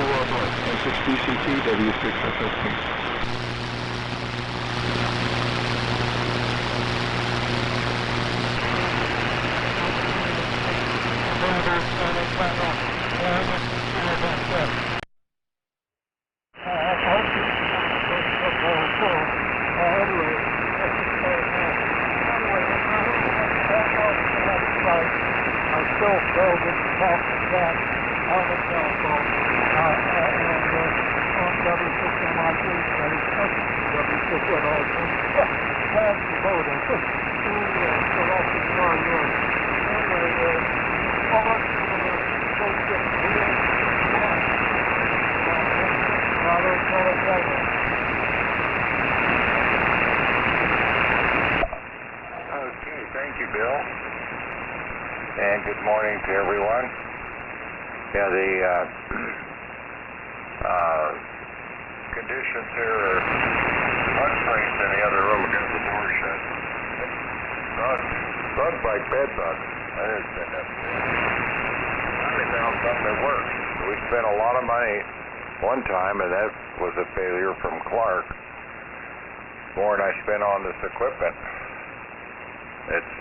K0DWC W6FFP. Thank you, Bill. And good morning to everyone. Yeah, the conditions here are unframed in the other room against the door shut. Bugs like bed bugs. That has been a finally found something that works. We spent a lot of money one time, and that was a failure from Clark. More than I spent on this equipment. It's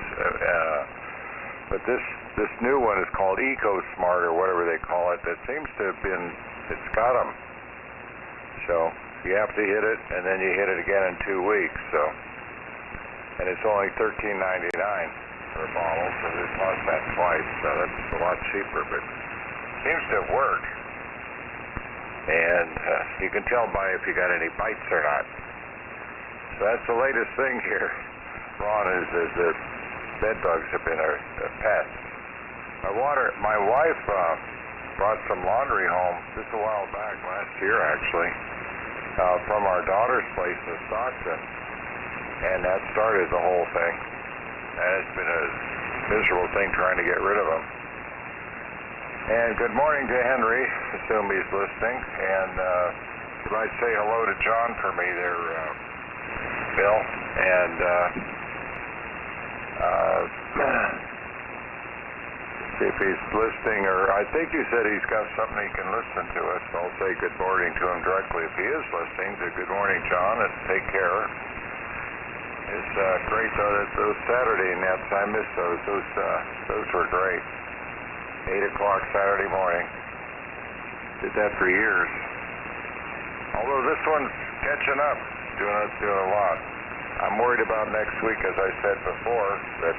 but this new one is called EcoSmart or whatever they call it. That seems to have been, it's got them. So you have to hit it, and then you hit it again in 2 weeks. So, and it's only $13.99 for a bottle, so it costs that twice. So that's a lot cheaper, but it seems to have worked. And you can tell by if you got any bites or not. So that's the latest thing here, Ron, is that bed bugs have been a pest. My wife brought some laundry home just a while back, last year actually, from our daughter's place in Stockton, and that started the whole thing. And it's been a miserable thing trying to get rid of them. And good morning to Henry, assume he's listening, and you might say hello to John for me there, Bill, and See if he's listening, or I think you said he's got something he can listen to us. I'll say good morning to him directly. If he is listening, to good morning, John, and take care. It's great though that those Saturday nets, I miss those. Those were great. 8 o'clock Saturday morning. Did that for years. Although this one's catching up, doing a lot. I'm worried about next week, as I said before, that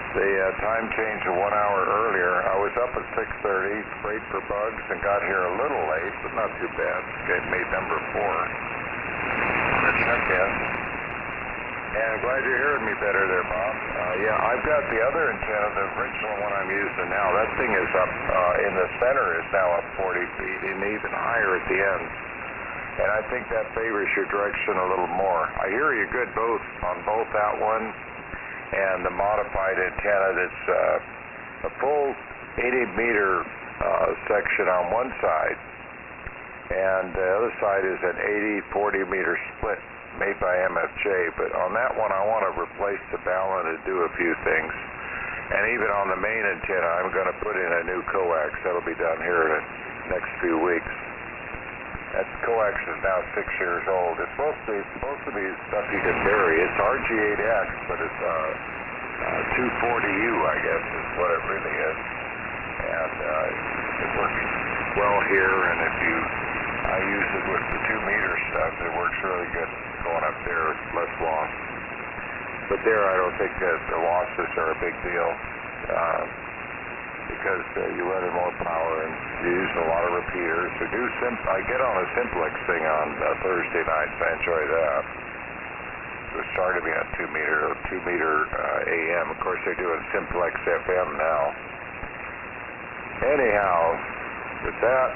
the time change of 1 hour earlier. I was up at 6:30, sprayed for bugs, and got here a little late, but not too bad. It made number 4 on the check-in. And I'm glad you're hearing me better there, Bob. Yeah, I've got the other antenna, the original one I'm using now. That thing is up in the center, is now up 40 feet, and even higher at the end. And I think that favors your direction a little more. I hear you good both on both that one and the modified antenna that's a full 80-meter section on one side, and the other side is an 80-40-meter split made by MFJ. But on that one, I want to replace the balun and do a few things. And even on the main antenna, I'm going to put in a new coax. That'll be done here in the next few weeks. That coax is now 6 years old. It's supposed to be stuff you can bury. It's RG8X, but it's 240U, I guess, is what it really is. And it works well here, and I use it with the 2-meter stuff. It works really good going up there. It's less loss. But there, I don't think that the losses are a big deal. Because you run in more power and you use a lot of repeaters. I get on a simplex thing on Thursday nights. I enjoy that. It started me on 2-meter AM. Of course, they're doing simplex FM now. Anyhow, with that,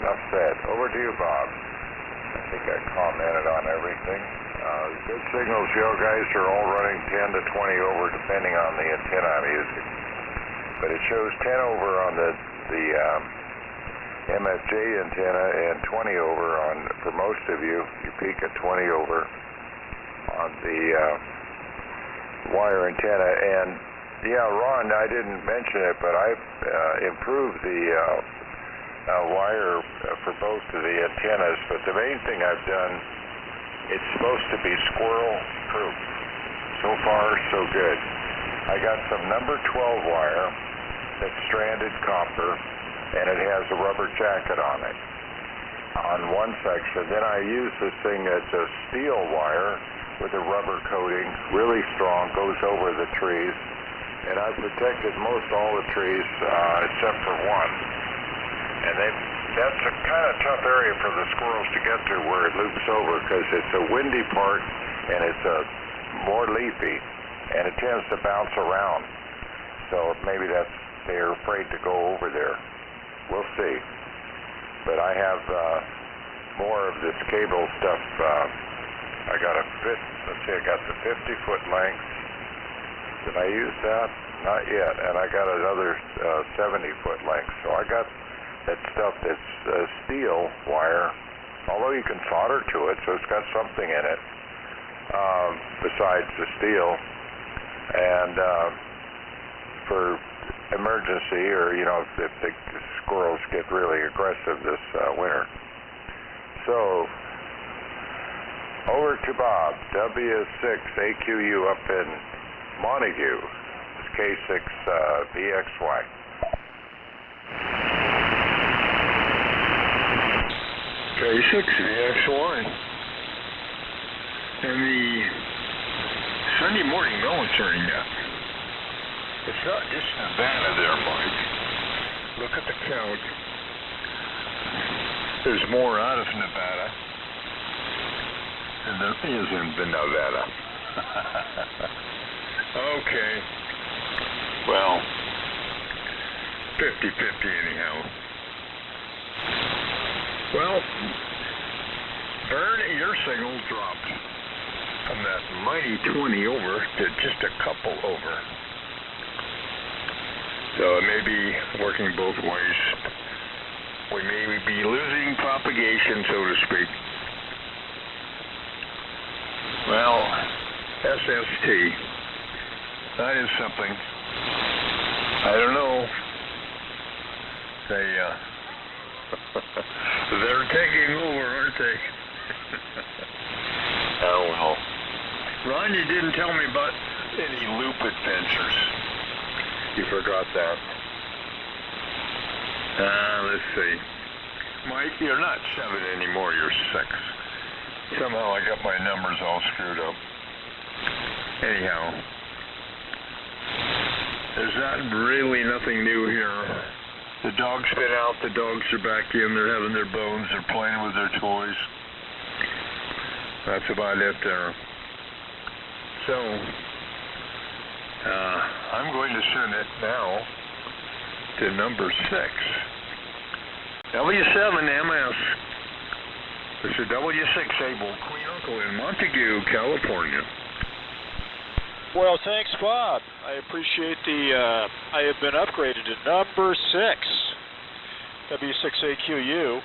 enough said. Over to you, Bob. I think I commented on everything. Good signals, you guys are all running 10 to 20 over, depending on the antenna I'm using. But it shows 10 over on the MFJ antenna and 20 over on, for most of you, you peak at 20 over on the wire antenna. And yeah, Ron, I didn't mention it, but I've improved the wire for both of the antennas. But the main thing I've done, it's supposed to be squirrel proof. So far, so good. I got some number 12 wire that's stranded copper, and it has a rubber jacket on it on one section. Then I use this thing that's a steel wire with a rubber coating, really strong, goes over the trees, and I've protected most all the trees except for one. And that's a kind of tough area for the squirrels to get to, where it loops over, because it's a windy part and it's more leafy, and it tends to bounce around. So maybe they're afraid to go over there. We'll see. But I have more of this cable stuff. I got let's see, I got the 50-foot length. Did I use that? Not yet. And I got another 70-foot length. So I got that stuff that's steel wire, although you can solder to it, so it's got something in it besides the steel. And for emergency, or if the squirrels get really aggressive this winter. So over to Bob, W6AQU up in Montague. It's K6BXY. K6BXY. And the Sunday morning military net. It's not just Nevada there, Mike. Look at the count. There's more out of Nevada than there is in Nevada. Okay. Well, 50-50 anyhow. Well, Vern, your signal dropped from that mighty 20 over to just a couple over. So it may be working both ways. We may be losing propagation, so to speak. Well, SST, that is something. I don't know. They're taking over, aren't they? Oh, well. Ron, you didn't tell me about any loop adventures. You forgot that. Let's see. Mike, you're not 7 anymore, you're 6. Somehow I got my numbers all screwed up. Anyhow, there's not really nothing new here. The dog's been out, the dogs are back in, they're having their bones, they're playing with their toys. That's about it there. So, I'm going to send it now to number 6. W7MS. Mr. W6 Able, Queen Uncle in Montague, California. Well, thanks, Bob. I appreciate the, I have been upgraded to number 6, W6AQU,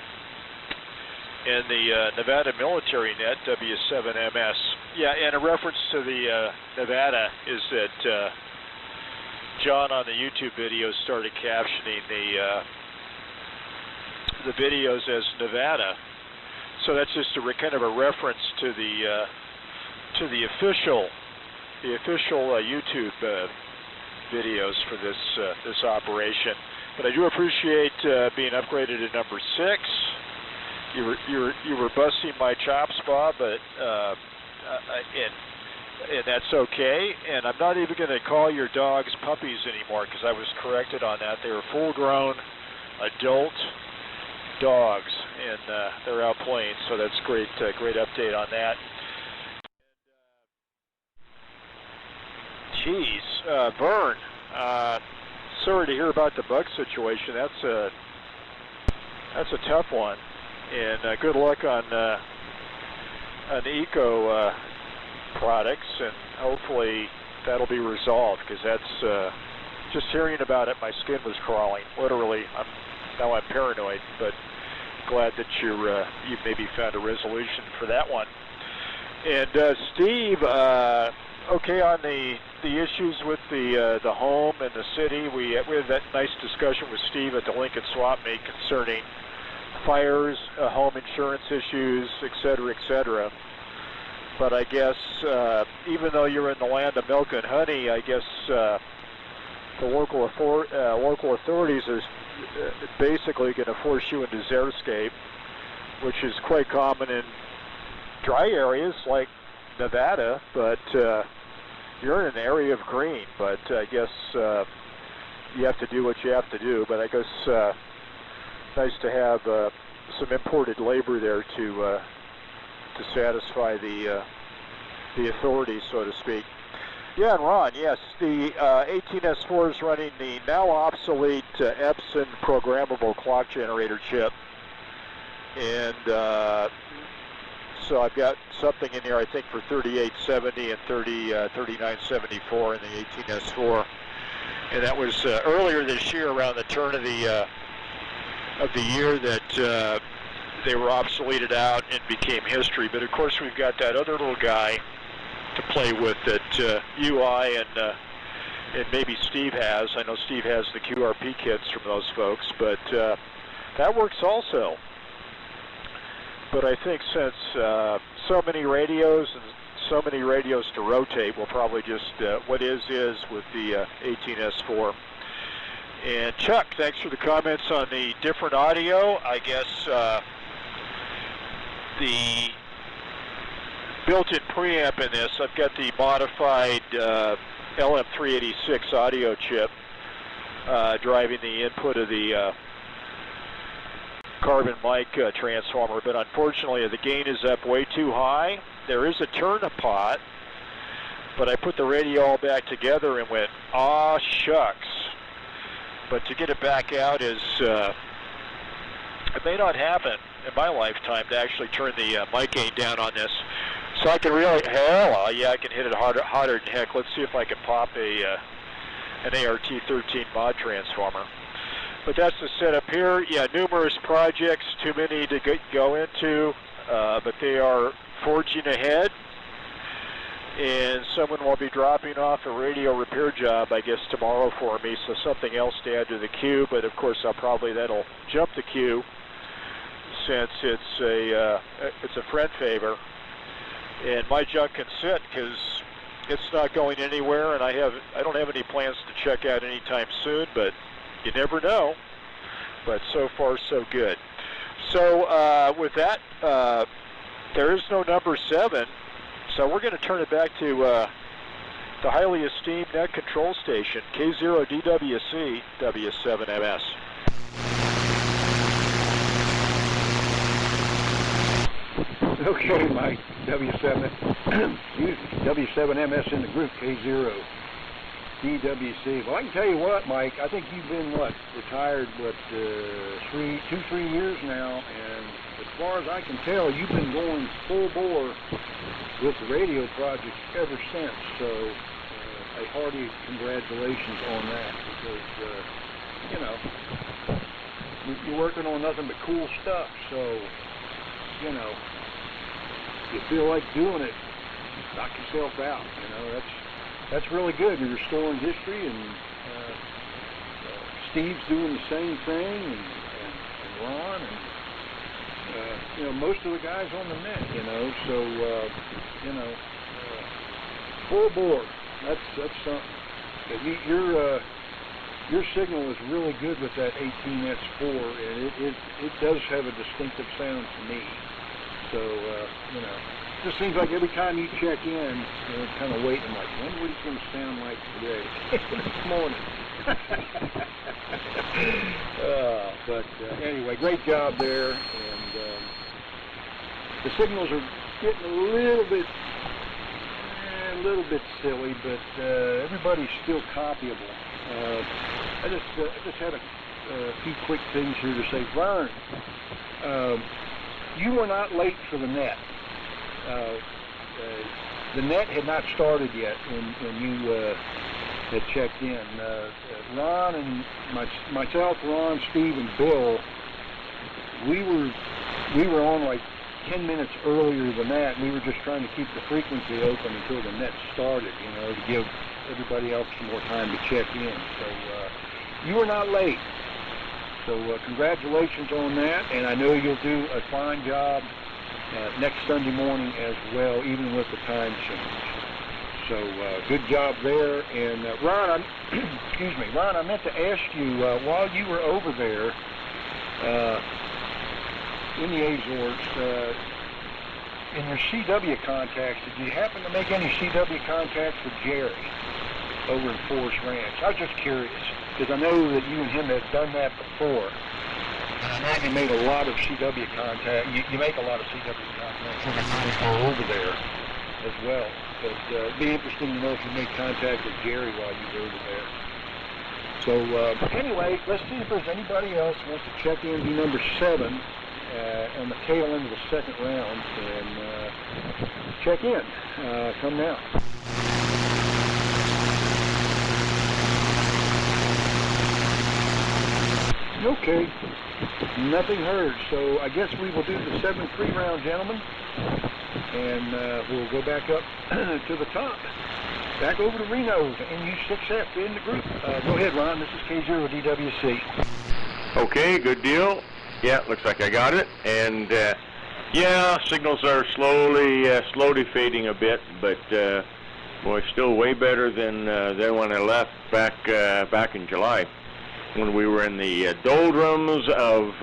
and the Nevada Military Net, W7MS. Yeah, and a reference to the Nevada is that John on the YouTube video started captioning the videos as Nevada. So that's just a kind of a reference to the official YouTube videos for this operation. But I do appreciate being upgraded to number 6. You were busting my chops, Bob, but and that's okay. And I'm not even going to call your dogs puppies anymore because I was corrected on that. They were full-grown adult dogs, and they're out playing. So that's great. Great update on that. Geez, Vern, sorry to hear about the bug situation. That's a tough one, and good luck on eco products, and hopefully that'll be resolved. Because that's just hearing about it, my skin was crawling. Literally, now I'm paranoid, but glad that you've maybe found a resolution for that one. And Steve. Okay, on the issues with the home and the city, we had that nice discussion with Steve at the Lincoln Swap Meet concerning fires, home insurance issues, et cetera, But I guess even though you're in the land of milk and honey, I guess the local authorities are basically going to force you into xeriscape, which is quite common in dry areas like Nevada, but you're in an area of green. But I guess you have to do what you have to do. But I guess nice to have some imported labor there to satisfy the authorities, so to speak. Yeah, and Ron, yes, the 18S4 is running the now obsolete Epson programmable clock generator chip, and so I've got something in here, I think, for 3870 and 3974 in the 18S4. And that was earlier this year, around the turn of the year, that they were obsoleted out and became history. But of course, we've got that other little guy to play with that UI and maybe Steve has. I know Steve has the QRP kits from those folks, but that works also. But I think since so many radios and so many radios to rotate, we'll probably just, what is with the 18S4. And Chuck, thanks for the comments on the different audio. I guess the built-in preamp in this, I've got the modified LM386 audio chip driving the input of the carbon mic transformer, but unfortunately the gain is up way too high. There is a turn-a-pot, but I put the radio all back together and went, aw shucks. But to get it back out is, it may not happen in my lifetime to actually turn the mic gain down on this. So I can really, yeah, I can hit it hotter than heck. Let's see if I can pop an ART13 mod transformer. But that's the setup here. Yeah, numerous projects, too many to go into, but they are forging ahead. and someone will be dropping off a radio repair job, I guess, tomorrow for me, so something else to add to the queue, but of course that'll jump the queue since it's a friend favor. And my junk can sit because it's not going anywhere, and I don't have any plans to check out anytime soon, but you never know. But so far, so good. So with that, there is no number 7, so we're going to turn it back to the highly esteemed net control station, K0DWC W7MS. Okay, Mike, W7MS in the group, K0DWC. Well, I can tell you what, Mike, I think you've been, retired, 2-3 years now, and as far as I can tell, you've been going full bore with the radio project ever since, so a hearty congratulations on that, because, you're working on nothing but cool stuff, so, you feel like doing it, knock yourself out, that's really good. You're restoring history, and Steve's doing the same thing, and Ron, and most of the guys on the net, so full bore. That's something. Your signal is really good with that 18S4, and it does have a distinctive sound to me. So, it just seems like every time you check in, kind of waiting, like, when was it going to sound like today? This morning. But anyway, great job there, and the signals are getting a little bit silly, but everybody's still copyable. I just had a few quick things here to say. Vern, you were not late for the net. The net had not started yet when you had checked in. Ron and myself, Ron, Steve, and Bill, we were on like 10 minutes earlier than that. We were just trying to keep the frequency open until the net started, to give everybody else some more time to check in. So you were not late. So congratulations on that, and I know you'll do a fine job next Sunday morning as well, even with the time change. So good job there. And Ron, Ron, I meant to ask you, while you were over there in the Azores, in your CW contacts, did you happen to make any CW contacts with Jerry over in Forest Ranch? I was just curious, because I know that you and him have done that before. And I know you made a lot of CW contact. You make a lot of CW contacts when you go over there as well. But it'd be interesting to know if you made contact with Jerry while you were over there. So anyway, let's see if there's anybody else who wants to check in, do number 7 on the tail end of the second round, and check in. Come now. Okay, nothing heard, so I guess we will do the 7-3 round, gentlemen, and we'll go back up to the top. Back over to Reno, NU6F in the group. Go ahead, Ron, this is K0DWC. Okay, good deal. Yeah, looks like I got it, and signals are slowly fading a bit, but boy, still way better than when I left back in July, when we were in the doldrums of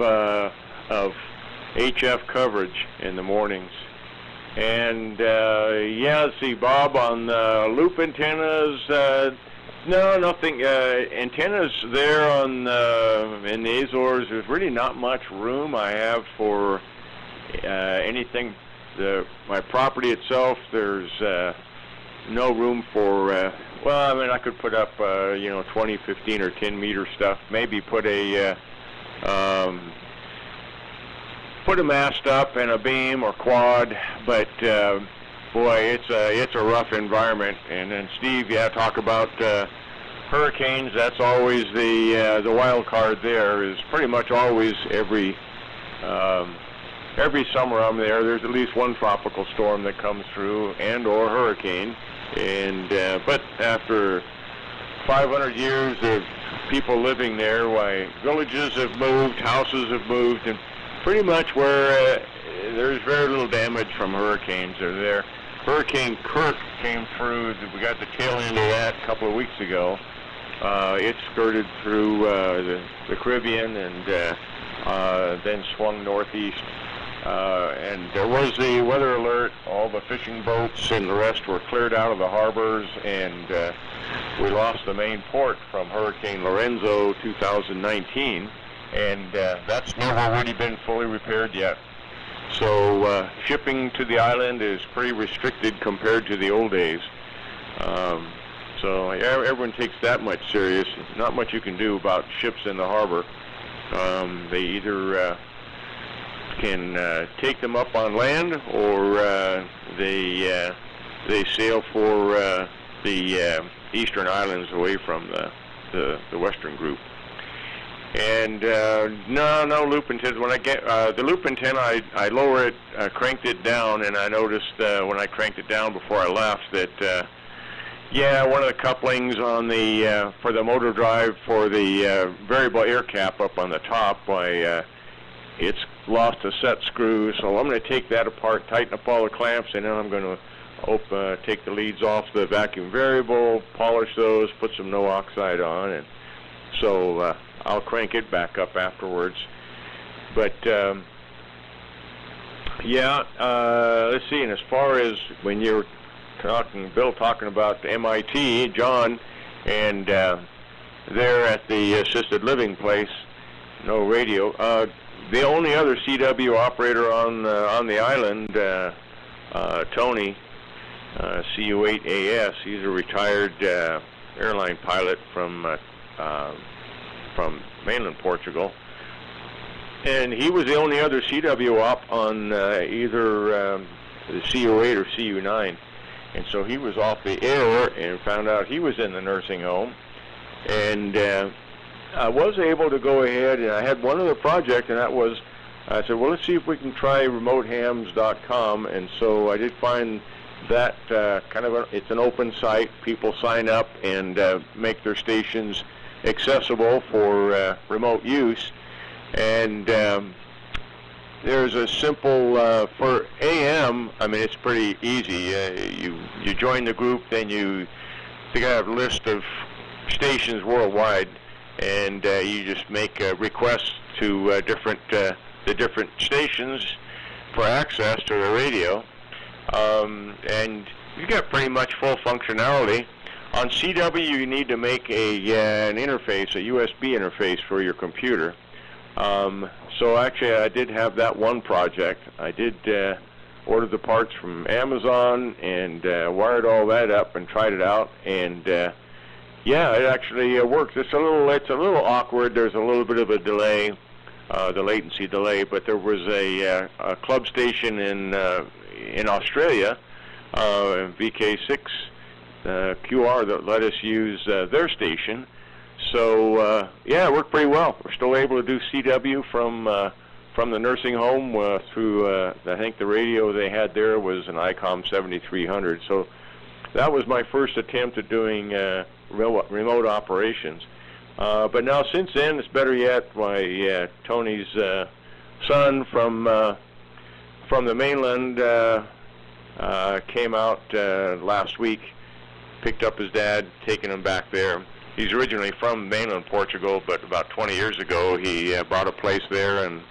HF coverage in the mornings. And let's see, Bob, on loop antennas, no, nothing. Antennas there on in the Azores, there's really not much room I have for anything. My property itself, there's no room for, I could put up, 20, 15, or 10 meter stuff. Maybe put a mast up and a beam or quad, but boy, it's a rough environment. And then Steve, talk about hurricanes. That's always the wild card. There is pretty much always every every summer I'm there, there's at least one tropical storm that comes through and or hurricane. And but after 500 years of people living there, why villages have moved, houses have moved, and pretty much where there's very little damage from hurricanes are there. Hurricane Kirk came through. We got the tail end of that a couple of weeks ago. It skirted through the Caribbean and then swung northeast. And there was the weather alert. All the fishing boats and the rest were cleared out of the harbors, and we lost the main port from Hurricane Lorenzo 2019, and that's never really been fully repaired yet. So shipping to the island is pretty restricted compared to the old days. So everyone takes that much serious. Not much you can do about ships in the harbor. They either can take them up on land, or they sail for the eastern islands away from the western group. And no loop antenna. When I get the loop antenna, I lower it, cranked it down, and I noticed when I cranked it down before I left that one of the couplings on the for the motor drive for the variable air cap up on the top, it's lost a set screw. So I'm going to take that apart, tighten up all the clamps, and then I'm going to take the leads off the vacuum variable, polish those, put some no oxide on, and so I'll crank it back up afterwards. But let's see. And as far as when you're Bill talking about the MIT, John, and there at the assisted living place, no radio. The only other CW operator on the island, Tony, CU8AS. He's a retired airline pilot from mainland Portugal, and he was the only other CW op on either the CU8 or CU9, and so he was off the air and found out he was in the nursing home, and I was able to go ahead, and I had one other project, and that was, I said, well, let's see if we can try remotehams.com, and so I did find that it's an open site. People sign up and make their stations accessible for remote use, and there's a simple for AM. I mean, it's pretty easy. You join the group, then you have a list of stations worldwide, and you just make requests to the different stations for access to the radio, and you got pretty much full functionality. On CW, you need to make an interface, a USB interface for your computer. So actually, I did have that one project. I did order the parts from Amazon and wired all that up and tried it out, and it actually works. It's a little awkward. There's a little bit of a delay, the latency delay, but there was a club station in Australia, VK6. QR that let us use their station, so it worked pretty well. We're still able to do CW from the nursing home through. I think the radio they had there was an ICOM 7300. So that was my first attempt at doing remote operations. But now since then, it's better yet. Tony's son from the mainland came out last week. Picked up his dad, taking him back there. He's originally from mainland Portugal, but about 20 years ago he bought a place there in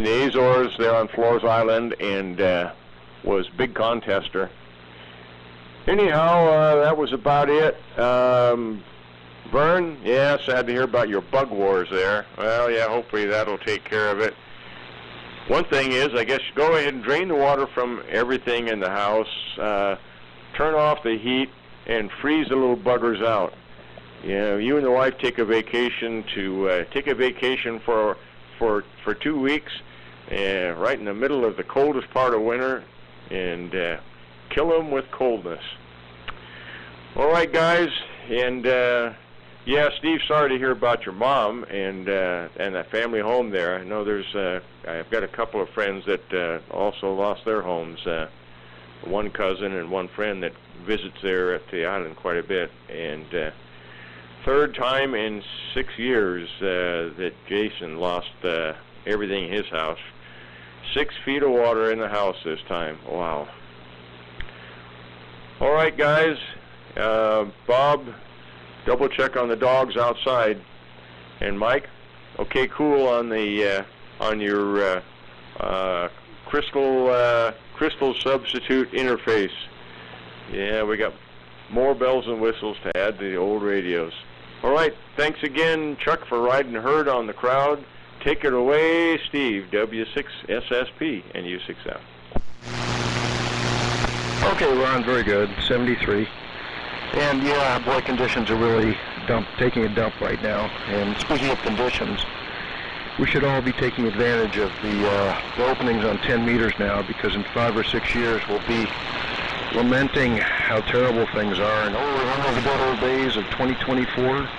the Azores, there on Flores Island, and was big contester. Anyhow, that was about it. Vern, sad to hear about your bug wars there. Well, hopefully that'll take care of it. One thing is, I guess, go ahead and drain the water from everything in the house, turn off the heat, and freeze the little buggers out. You and the wife take a vacation for 2 weeks, right in the middle of the coldest part of winter, and kill them with coldness. All right, guys, and Yeah, Steve, sorry to hear about your mom and that family home there. I know I've got a couple of friends that also lost their homes. One cousin and one friend that visits there at the island quite a bit. And third time in 6 years that Jason lost everything in his house. 6 feet of water in the house this time. Wow. All right, guys. Bob, double check on the dogs outside. And Mike, okay, cool on the on your crystal substitute interface. Yeah, we got more bells and whistles to add to the old radios. All right, thanks again, Chuck, for riding herd on the crowd. Take it away, Steve, W6SSP and U6F. Okay, Ron, very good. 73. And yeah, boy, conditions are really taking a dump right now. And speaking of conditions, we should all be taking advantage of the openings on 10 meters now, because in 5 or 6 years we'll be lamenting how terrible things are. And remember the good old days of 2024?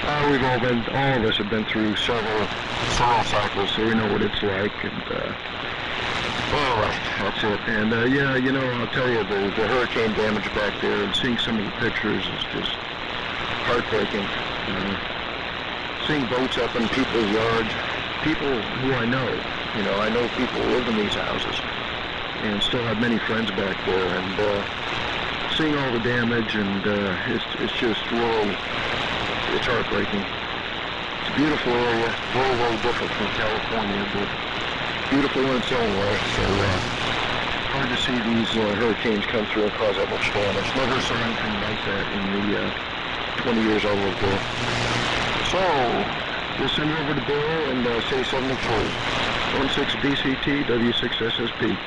All of us have been through several cycles, so we know what it's like. And anyway, that's it. And yeah, you know, I'll tell you, the hurricane damage back there, and seeing some of the pictures is just heartbreaking. Seeing boats up in people's yards, people who I know people who live in these houses, and still have many friends back there, and seeing all the damage, and it's just really, it's heartbreaking. It's a beautiful area, very, very different from California, but beautiful in its own way. So hard to see these hurricanes come through and cause that much damage. Never saw anything like that in the 20 years I lived there. So, we'll send you over to Bill and say 73. 16 DCT, W6SSP.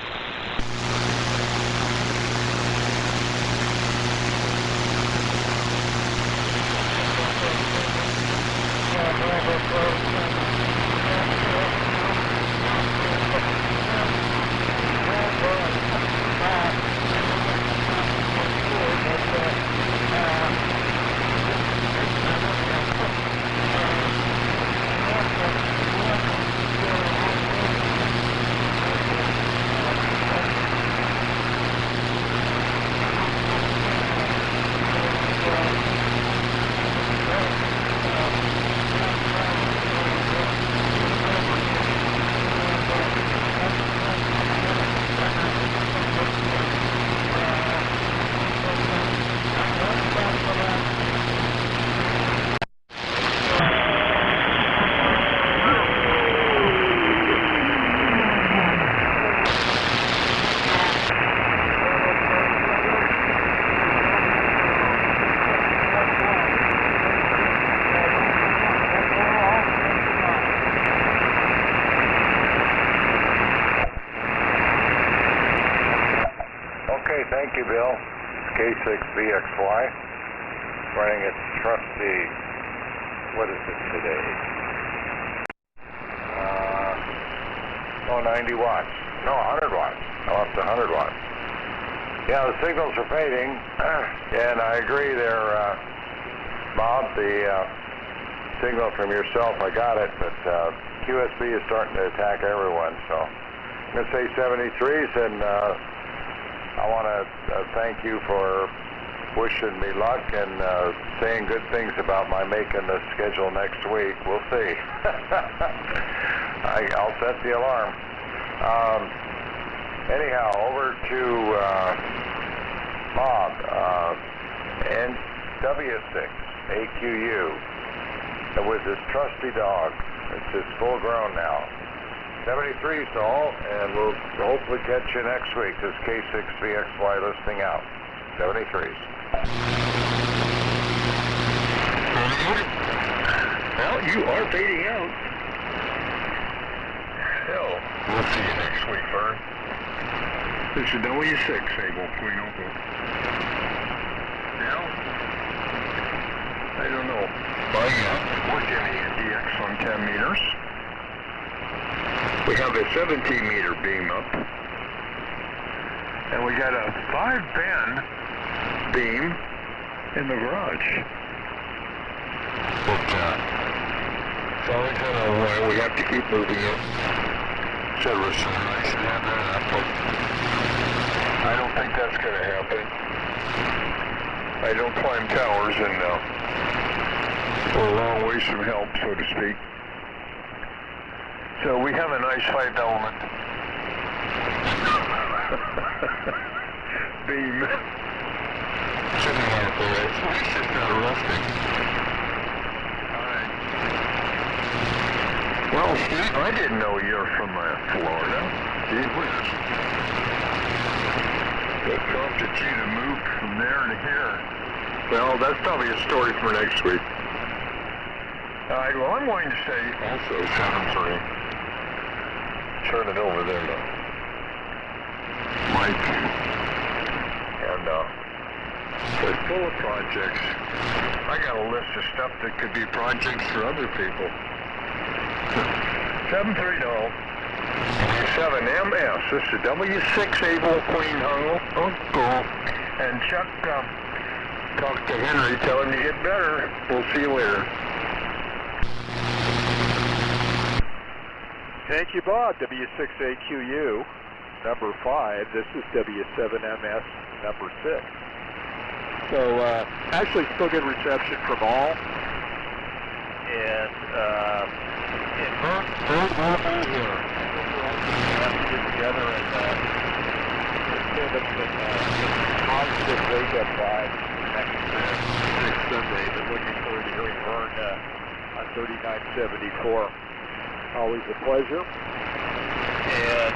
Thank you, Bill. K6VXY, running its trusty, what is it today? 90 watts. No, 100 watts. I lost 100 watts. Yeah, the signals are fading, and I agree there, Bob, the signal from yourself, I got it, but QSB is starting to attack everyone, so I'm going to say 73s, and I want to thank you for wishing me luck and saying good things about my making the schedule next week. We'll see. I'll set the alarm. Anyhow, over to Bob. W6 AQU with this trusty dog. It's just full grown now. 73's all, and we'll hopefully catch you next week. This is K6VXY listening out. 73's. Well, you are fading out. Hell, we'll see you next week, Vern. This is W6, Able Queen Opal. Now? I don't know. We're getting a DX on 10 meters. We have a 17-meter beam up. And we got a 5-band beam in the garage. But, it's always on our way. We have to keep moving it. So I should have that up, but I don't think that's going to happen. I don't climb towers, and we're a long ways from help, so to speak. So we have a nice 5 element beam sitting out there. It's nice, it's not rusting. Alright. Well, Steve, I didn't know you're from Florida. Gee whiz. What prompted you to move from there to here? Well, that's probably a story for next week. Alright, well, I'm going to say also 7-3. Turn it over there to Mike. And, it's full of projects. I got a list of stuff that could be projects for other people. 730 7MS. This is W6 Able Queen Hungle. Oh, cool. And Chuck, talk to Henry, tell him to get better. We'll see you later. Thank you, Bob. W6AQU, number 5. This is W7MS, number 6. So, actually still good reception from all. And Bert will be here. We'll have to get together and stand up some positive wake-up vibes next Sunday. But looking forward to hearing Vern on 3974. Always a pleasure. And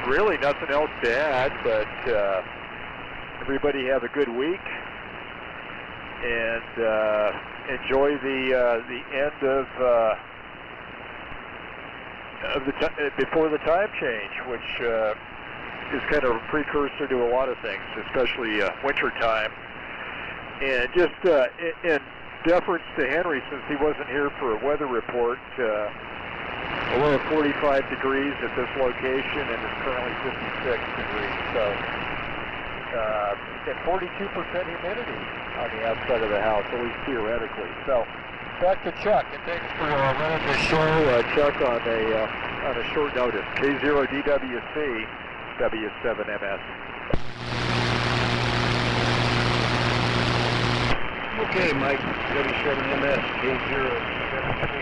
really nothing else to add, but everybody have a good week and enjoy the end of before the time change, which is kind of a precursor to a lot of things, especially winter time. And just in deference to Henry, since he wasn't here for a weather report, a low of 45 degrees at this location, and it's currently 56 degrees. So, and 42% humidity on the outside of the house, at least theoretically. So, back to Chuck, and thanks for running the show, Chuck, on a short notice. K0DWC W7MS. Okay, Mike, W7MS, K0DWC.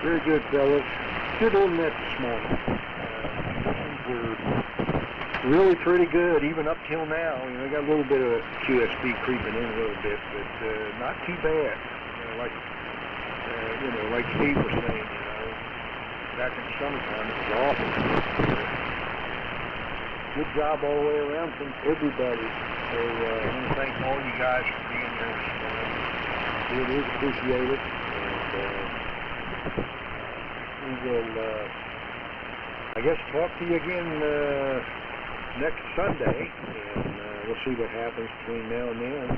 Very good, fellas. Good little net this morning. Things were really pretty good, even up till now. You know, I got a little bit of QSB creeping in a little bit, but not too bad. Like Steve was saying, back in the summertime, it was awful. Good job all the way around from everybody. So I want to thank all you guys for being here this morning. It is appreciated. And we will, I guess, talk to you again next Sunday. And we'll see what happens between now and then.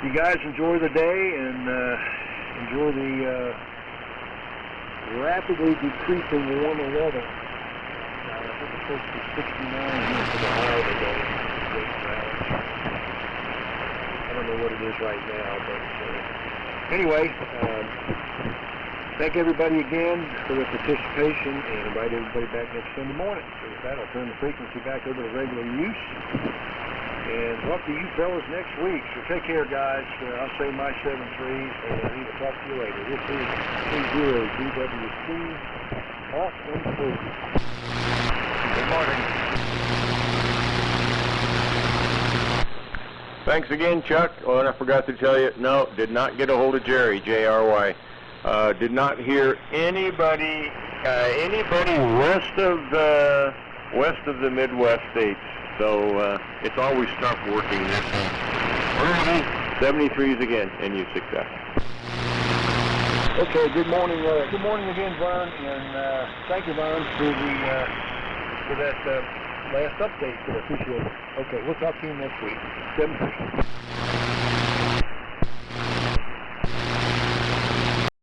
And you guys enjoy the day and enjoy the rapidly decreasing warmer weather. I think it's supposed to be 69 here for the high today. I don't know what it is right now, but anyway, thank everybody again for their participation and invite everybody back next Sunday morning. So with that, I'll turn the frequency back over to regular use and talk to you fellas next week. So take care, guys. I'll say my 7-3, and we will talk to you later. This is K0DWC off and through. Good morning. Thanks again, Chuck. Oh, and I forgot to tell you, no, did not get a hold of Jerry, J-R-Y. Did not hear anybody west of the Midwest states. So it's always tough working this early. 73s again, and you success. Okay, good morning. Good morning again, Vern, and thank you, Vern, for that last update. I appreciate it. Okay, we'll talk to you next week. 7-3.